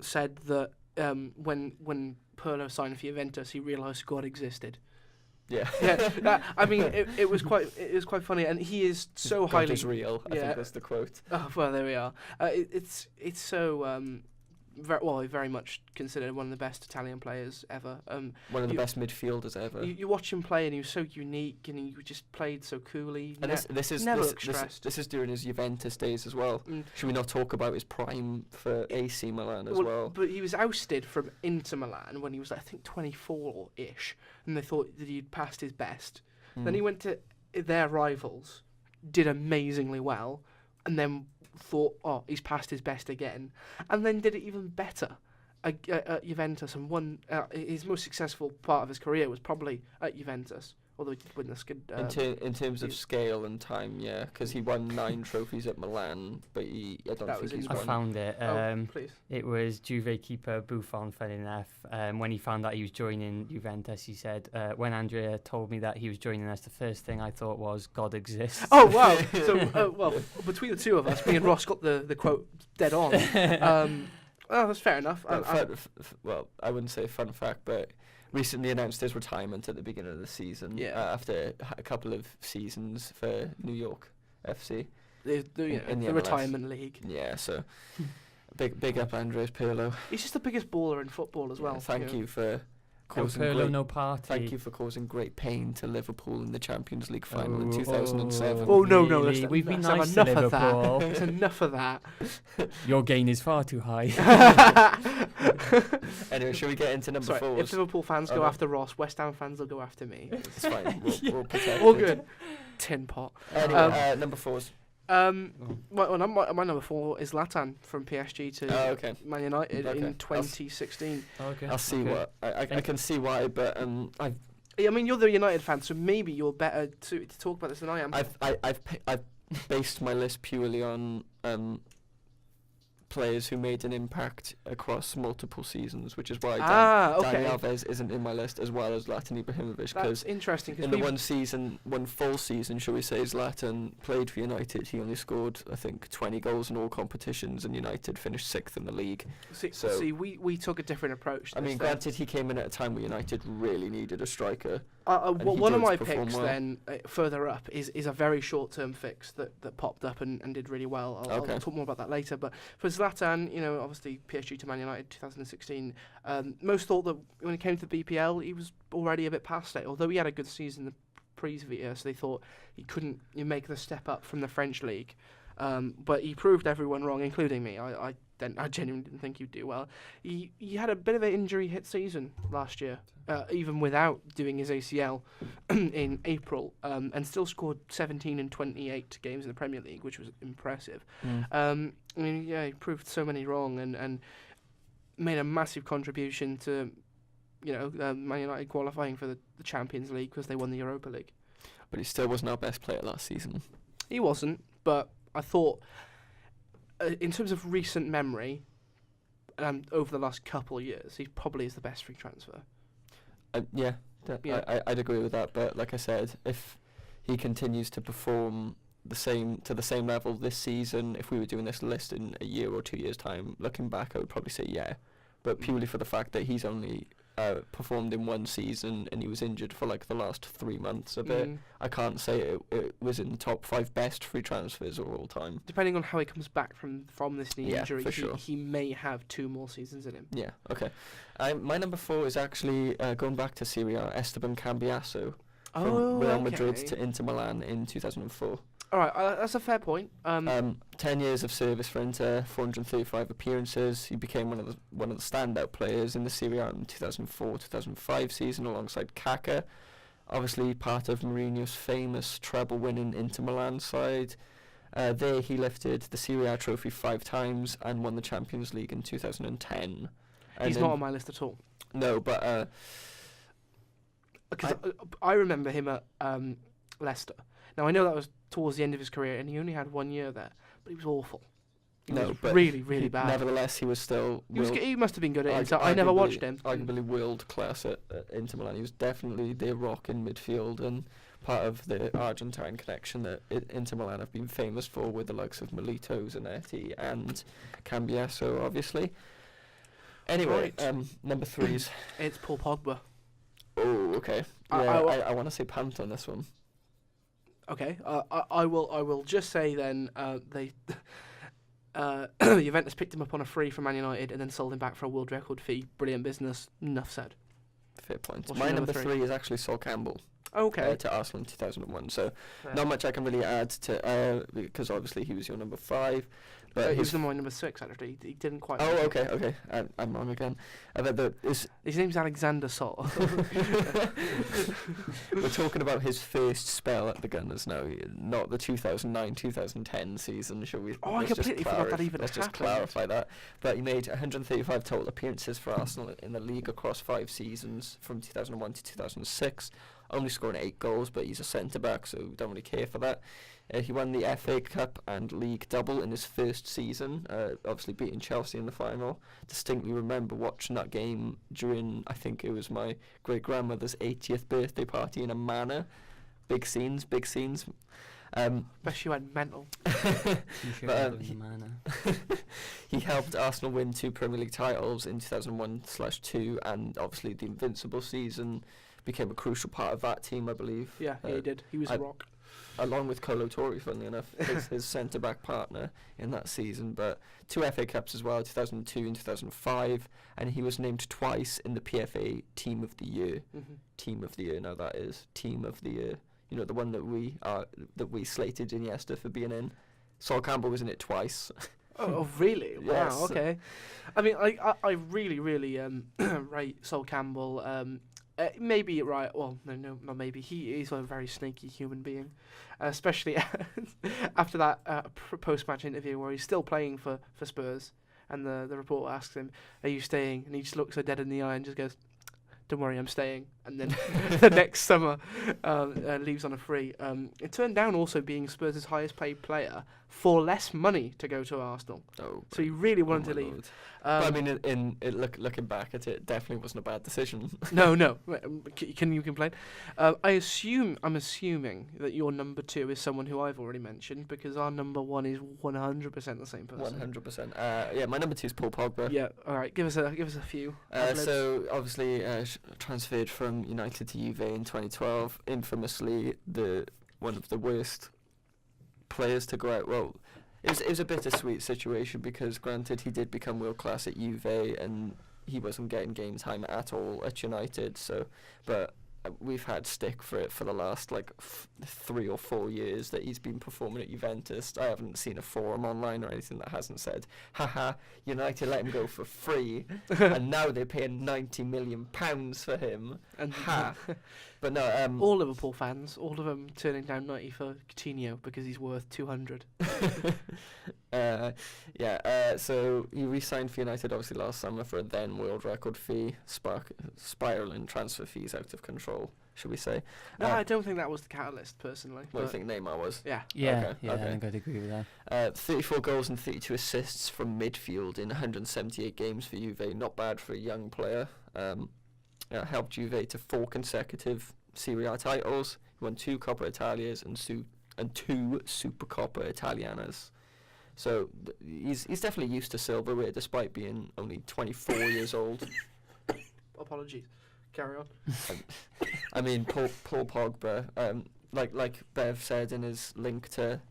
said that when Pirlo signed for Juventus, he realised God existed. Yeah. I mean, it was quite funny, and he is so God highly is real. I think that's the quote. Oh well, there we are. It's so. Very much considered one of the best Italian players ever. One of the best midfielders ever. You watch him play, and he was so unique, and he just played so coolly. And this is during his Juventus days as well. Should we not talk about his prime for AC Milan as well? But he was ousted from Inter Milan when he was, I think, 24-ish, and they thought that he'd passed his best. Then he went to their rivals, did amazingly well, and then thought, he's passed his best again, and then did it even better at Juventus, and won his most successful part of his career was probably at Juventus, although he did win this good. In terms of scale and time, because he won 9 trophies at Milan, but I don't think he's won. I found it. Please. It was Juve keeper Buffon, funny enough. When he found out he was joining Juventus, he said, when Andrea told me that he was joining us, the first thing I thought was, God exists. Oh, wow. So, between the two of us, me and Ross got the quote dead on. That's fair enough. I wouldn't say fun fact, but recently announced his retirement at the beginning of the season after a couple of seasons for New York FC. In the retirement league. Yeah, so big up Andres Pirlo. He's just the biggest baller in football as well. Thank you for causing Perlo, no party. Thank you for causing great pain to Liverpool in the Champions League final in 2007. Oh, no, Really? We've been nice to enough of Liverpool. that. There's enough of that. Your gain is far too high. Anyway, shall we get into number 4? If Liverpool fans go after Ross, West Ham fans will go after me. It's fine. We'll protect All it. good. Tin pot. Anyway, number 4's. My number 4 is Zlatan from PSG to Man United in 2016. Okay. I'll see what I can see why, but I mean, you're the United fan, so maybe you're better to talk about this than I am. I've based my list purely on players who made an impact across multiple seasons, which is why Dani Alves isn't in my list, as well as Zlatan Ibrahimovic. That's interesting. In the one full season, shall we say, Zlatan played for United. He only scored, I think, 20 goals in all competitions, and United finished 6th in the league. See, we took a different approach. I mean, granted, he came in at a time where United really needed a striker. One of my picks then further up is a very short-term fix that popped up and did really well. I'll talk more about that later. But for Zlatan, obviously PSG to Man United 2016. Most thought that when it came to the BPL, he was already a bit past it. Although he had a good season the previous year, so they thought he couldn't make the step up from the French league. But he proved everyone wrong, including me. I genuinely didn't think he'd do well. He had a bit of an injury-hit season last year, even without doing his ACL in April, and still scored 17 in 28 games in the Premier League, which was impressive. He proved so many wrong and made a massive contribution to, Man United qualifying for the Champions League because they won the Europa League. But he still wasn't our best player last season. He wasn't, but I thought, in terms of recent memory, over the last couple of years, he probably is the best free transfer. I'd agree with that. But like I said, if he continues to perform to the same level this season, if we were doing this list in a year or 2 years' time, looking back, I would probably say yeah. But purely for the fact that he's only performed in one season and he was injured for like the last 3 months of it, I can't say it was in the top 5 best free transfers of all time. Depending on how he comes back from this knee injury, for sure. He may have 2 more seasons in him. Yeah, okay. My number 4 is actually going back to Serie A, Esteban Cambiasso from Real Madrid to Inter Milan in 2004. All right, that's a fair point. 10 years of service for Inter, 435 appearances. He became one of the standout players in the Serie A in 2004-2005 season alongside Kaká. Obviously part of Mourinho's famous treble-winning Inter Milan side. There he lifted the Serie A trophy 5 times and won the Champions League in 2010. He's not on my list at all. No, but because I remember him at Leicester. Now I know that was towards the end of his career, and he only had 1 year there, but he was awful. He was really, really bad. Nevertheless, he was still. He must have been good at Inter. I never watched him. Arguably world class at Inter Milan. He was definitely their rock in midfield and part of the Argentine connection that Inter Milan have been famous for, with the likes of Milito, Zanetti, and Cambiasso, obviously. Anyway, number 3's. It's Paul Pogba. Oh, okay. Yeah, I want to say Pant on this one. Okay, I will just say then Juventus picked him up on a free from Man United and then sold him back for a world record fee. Brilliant business. Enough said. Fair point. My number 3 is actually Sol Campbell. Okay. To Arsenal in 2001. So not much I can really add to because obviously he was your number 5. But he was my number 6 actually. He didn't quite. Oh, okay. I'm wrong again. His name's Alexander Sol. We're talking about his first spell at the Gunners now, not the 2009-2010 season. Shall we? I completely forgot that even happened. Let's just clarify that. But he made 135 total appearances for Arsenal in the league across 5 seasons from 2001 to 2006. Only scoring 8 goals, but he's a centre-back, so we don't really care for that. He won the FA Cup and League double in his first season, obviously beating Chelsea in the final. Distinctly remember watching that game during, I think it was my great-grandmother's 80th birthday party in a manor. Big scenes. Bet she went mental. He helped Arsenal win 2 Premier League titles in 2001/2, and obviously the Invincible season became a crucial part of that team, I believe. Yeah, he did. He was a rock. along with Colo Torre, funnily enough, his centre-back partner in that season. But 2 FA Cups as well, 2002 and 2005, and he was named twice in the PFA Team of the Year. Team of the Year, now that is Team of the Year. You know, the one that we slated Iniesta for being in. Sol Campbell was in it twice. Oh, really? Yes. Wow, okay. I mean, I really, really rate Sol Campbell. Maybe, right, well, no, not maybe. He is a very sneaky human being, especially after that post-match interview where he's still playing for Spurs, and the reporter asks him, "Are you staying?" And he just looks her dead in the eye and just goes, "Don't worry, I'm staying." And then the next summer leaves on a free. It turned down also being Spurs' highest paid player for less money to go to Arsenal. Oh, so he really wanted to leave. But I mean, looking back at it, it definitely wasn't a bad decision. No. Can you complain? I'm assuming that your number 2 is someone who I've already mentioned, because our number 1 is 100% the same person. 100%. Yeah, my number 2 is Paul Pogba. Yeah. All right. Give us a few. So obviously transferred from United to Juve in 2012. Infamously, one of the worst players to go out. Well, it was a bittersweet situation, because granted he did become world class at Juve and he wasn't getting game time at all at United. So, but we've had stick for it for the last 3 or 4 years that he's been performing at Juventus. I haven't seen a forum online or anything that hasn't said, "Haha, United let him go for free, and now they're paying £90 million for him." And ha! But no, all Liverpool fans, all of them turning down 90 for Coutinho because he's worth 200. So he re-signed for United obviously last summer for a then world record fee, spiraling transfer fees out of control, should we say? No, I don't think that was the catalyst, personally. What do you think Neymar was? Yeah. Okay. I think I'd agree with that. 34 goals and 32 assists from midfield in 178 games for Juve. Not bad for a young player. Helped Juve to 4 consecutive Serie A titles. He won 2 Coppa Italias and 2 Supercoppa Italianas. So he's definitely used to silverware, despite being only 24 years old. Apologies. Carry on. I mean, Paul Pogba, like Bev said in his link to,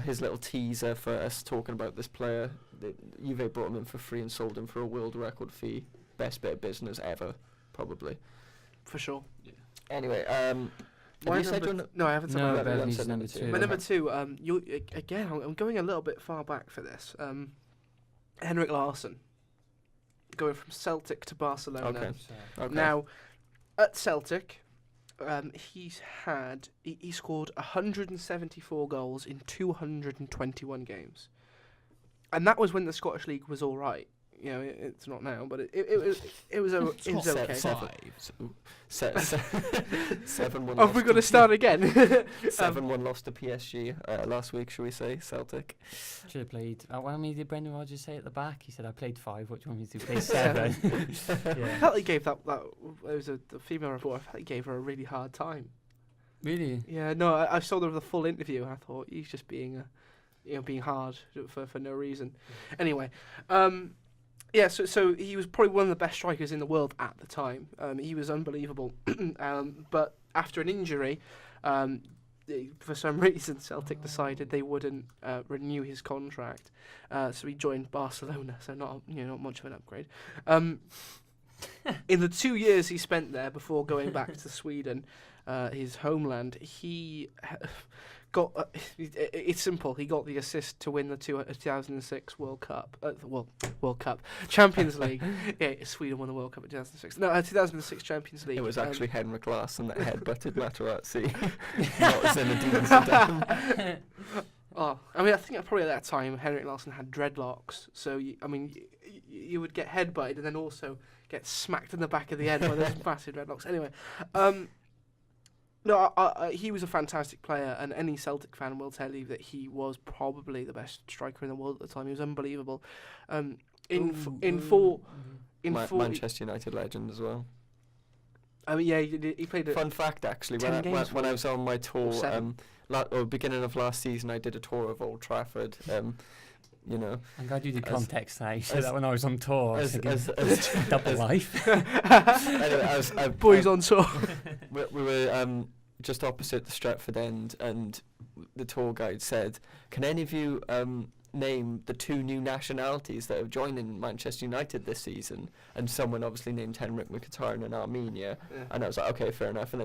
his little teaser for us talking about this player, Juve brought him in for free and sold him for a world record fee. Best bit of business ever, probably. For sure. Yeah. Anyway, have you said no, I haven't said no, my Bev needs number 2. My number 2, I'm going a little bit far back for this. Henrik Larsson, going from Celtic to Barcelona. Okay. Now, at Celtic, he scored 174 goals in 221 games. And that was when the Scottish League was all right. You know, it's not now, but it was okay. 7-1. Have we got to start again? 7-1 lost to PSG last week, shall we say? Celtic. Should have played. How many did Brendan Rodgers say at the back? He said, "I played 5. What do you want me to do? Play 7." I felt he gave the female reporter. I felt he gave her a really hard time. Really? Yeah. No, I saw the full interview and I thought he's just being hard for no reason. Anyway. Yeah, so he was probably one of the best strikers in the world at the time. He was unbelievable. But after an injury, for some reason, Celtic decided they wouldn't renew his contract. So he joined Barcelona. So not much of an upgrade. In the 2 years he spent there before going back to Sweden, his homeland, he got it's simple. He got the assist to win the 2006 World Cup, World Cup Champions League. Yeah, Sweden won the World Cup in 2006. No, 2006 Champions League. It was actually Henrik Larsson that headbutted Materazzi, not Zinedine Zidane. Oh, I mean, I think probably at that time Henrik Larsson had dreadlocks, so you would get headbutted and then also get smacked in the back of the head by those massive dreadlocks. Anyway, he was a fantastic player, and any Celtic fan will tell you that he was probably the best striker in the world at the time. He was unbelievable. Manchester United legend as well. I mean, yeah, he played. Fun fact, actually, when I was on my tour, beginning of last season, I did a tour of Old Trafford. You know, I'm glad you did context now. You said that when I was on tour. As double life. Anyway, boys on tour. We were just opposite the Stretford end, and the tour guide said, "Can any of you name the 2 new nationalities that have joined in Manchester United this season?" And someone obviously named Henrik Mkhitaryan in Armenia, and I was like, okay, fair enough. And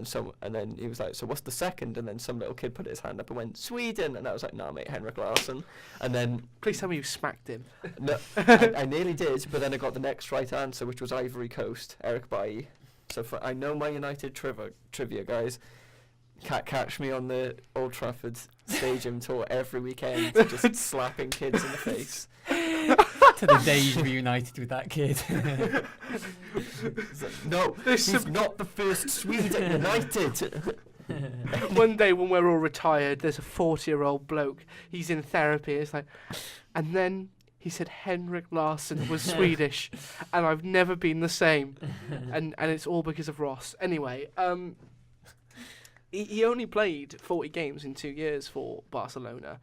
then he was like, so what's the second? And then some little kid put his hand up and went, Sweden, and I was like, nah, mate, Henrik Larsson. And then please tell me you smacked him. No, I nearly did, but then I got the next right answer, which was Ivory Coast, Eric Bailly. So I know my United trivia, guys. Catch me on the Old Trafford Stadium tour every weekend, just slapping kids in the face. To the day you reunited with that kid. No, he's not the first Swede at United. One day when we're all retired, there's a 40-year-old bloke. He's in therapy. It's like, and then he said Henrik Larsson was Swedish, and I've never been the same. And it's all because of Ross. Anyway, he only played 40 games in 2 years for Barcelona,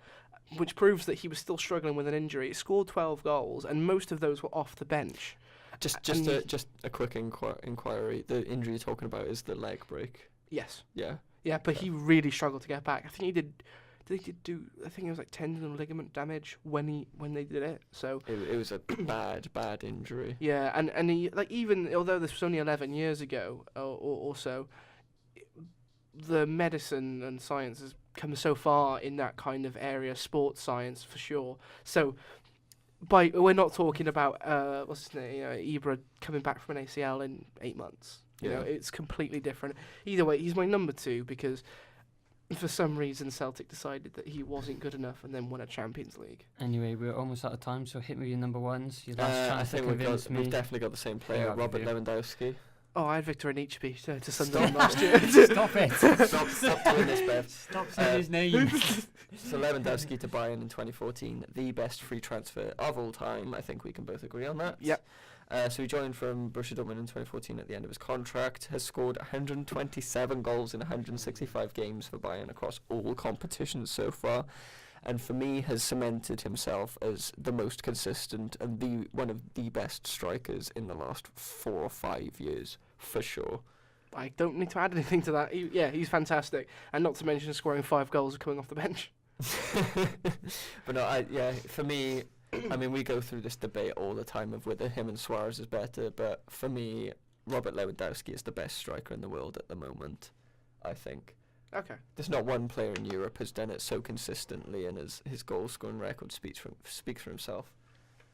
which proves that he was still struggling with an injury. He scored 12 goals, and most of those were off the bench. Just a quick inquiry. The injury you're talking about is the leg break. Yes. Yeah. Yeah, but he really struggled to get back. I think he did. I think it was like tendon and ligament damage when they did it. So it was a bad injury. Yeah, and he, like, even although this was only 11 years ago or so, the medicine and science has come so far in that kind of area, sports science for sure. So we're not talking about what's his name, Ibra coming back from an ACL in 8 months. You know, it's completely different. Either way, he's my number 2 because for some reason Celtic decided that he wasn't good enough and then won a Champions League. Anyway, we're almost out of time, so hit me with your number 1s. Your last chance to convince me. We've definitely got the same player, Robert Lewandowski. Oh, I had Victor Anichebe to Sunderland last year. Stop it! Stop doing this, Bev. Stop saying his name. So Lewandowski to Bayern in 2014, the best free transfer of all time. I think we can both agree on that. Yep. So he joined from Borussia Dortmund in 2014 at the end of his contract, has scored 127 goals in 165 games for Bayern across all competitions so far, and for me has cemented himself as the most consistent and one of the best strikers in the last 4 or 5 years, for sure. I don't need to add anything to that. He's fantastic, and not to mention scoring 5 goals coming off the bench. But no, for me, I mean, we go through this debate all the time of whether him and Suarez is better, but for me, Robert Lewandowski is the best striker in the world at the moment, I think. Okay. There's not one player in Europe has done it so consistently, and his goal-scoring record speaks for himself.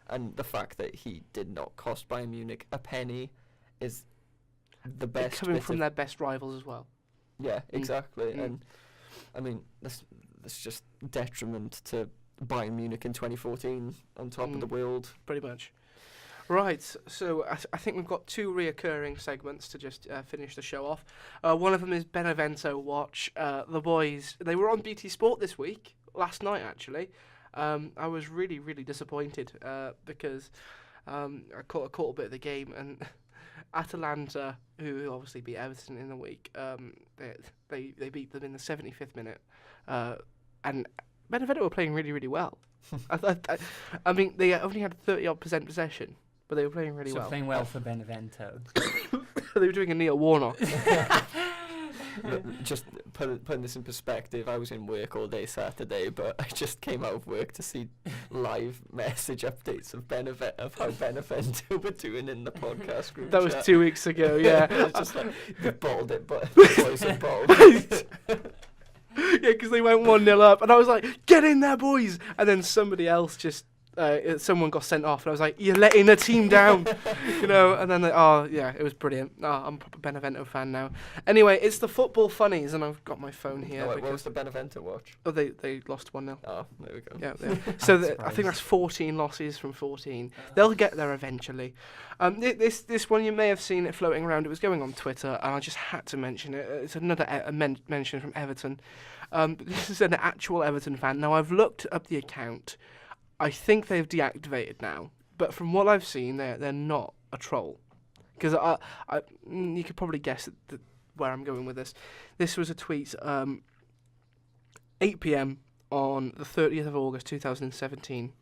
And the fact that he did not cost Bayern Munich a penny is the best. Coming from their best rivals as well. Yeah, exactly. And I mean, that's just detriment to Bayern Munich in 2014 on top of the world. Pretty much. Right, so I think we've got 2 reoccurring segments to just finish the show off. One of them is Benevento Watch. The boys, they were on BT Sport this week, last night actually. I was really, really disappointed because I caught a bit of the game, and Atalanta, who obviously beat Everton in the week, they beat them in the 75th minute, and Benevento were playing really, really well. I mean, they only had 30% possession, but they were playing really well. So playing well for Benevento. They were doing a Neil Warnock. Just putting this in perspective, I was in work all day Saturday, but I just came out of work to see live message updates of how Benevento were doing in the podcast group. That was 2 weeks ago, yeah. It was just like, they bottled it, but the boys have bottled. Yeah, because they went 1-0 up, and I was like, "Get in there, boys!" And then somebody else someone got sent off, and I was like, "You're letting the team down," you know. And then it was brilliant. I'm a Benevento fan now. Anyway, it's the football funnies, and I've got my phone here. What was the Benevento watch? Oh, they lost 1-0. Oh, there we go. Yeah. So I think that's 14 losses from 14. They'll get there eventually. This one you may have seen it floating around. It was going on Twitter, and I just had to mention it. It's another mention from Everton. This is an actual Everton fan. Now I've looked up the account. I think they've deactivated now, but from what I've seen, they're not a troll. Because you could probably guess where I'm going with this. This was a tweet 8 p.m. on the 30th of August 2017.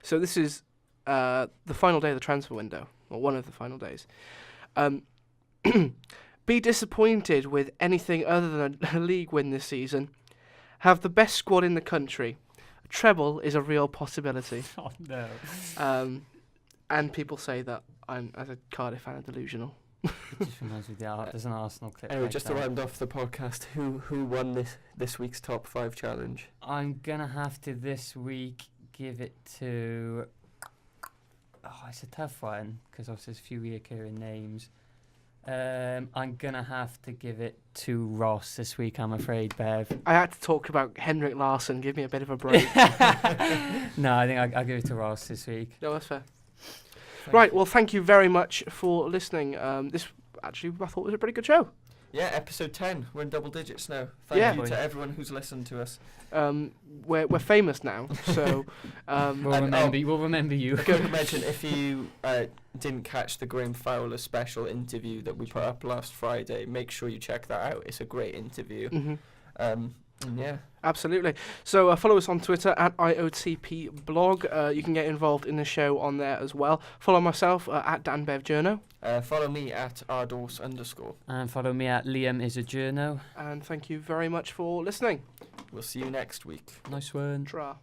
So this is the final day of the transfer window, or one of the final days. Be disappointed with anything other than a league win this season. Have the best squad in the country. A treble is a real possibility. Oh no. And people say that I'm, as a Cardiff fan, delusional. It just reminds me of there's an Arsenal clip. Anyway, like just that. to round off the podcast, who won this week's top 5 challenge? I'm gonna have to this week give it to. Oh, it's a tough one because obviously there's a few recurring names. I'm gonna have to give it to Ross this week, I'm afraid, Bev. I had to talk about Henrik Larsson. Give me a bit of a break. No, I think I'll give it to Ross this week. No, that's fair. Right, well, thank you very much for listening. This actually, I thought was a pretty good show. Yeah, episode 10. We're in double digits now. Thank you Yeah. to everyone who's listened to us. We're famous now, so We'll remember you. I can imagine if you didn't catch the Graham Fowler special interview that we put up last Friday, make sure you check that out. It's a great interview. mhm. Yeah. Absolutely. So follow us on Twitter at IOTPblog. You can get involved in the show on there as well. Follow myself at DanBevJourno. Follow me at @Ardos_. And follow me at Liam is a journo. And thank you very much for listening. We'll see you next week. Nice one. Tra.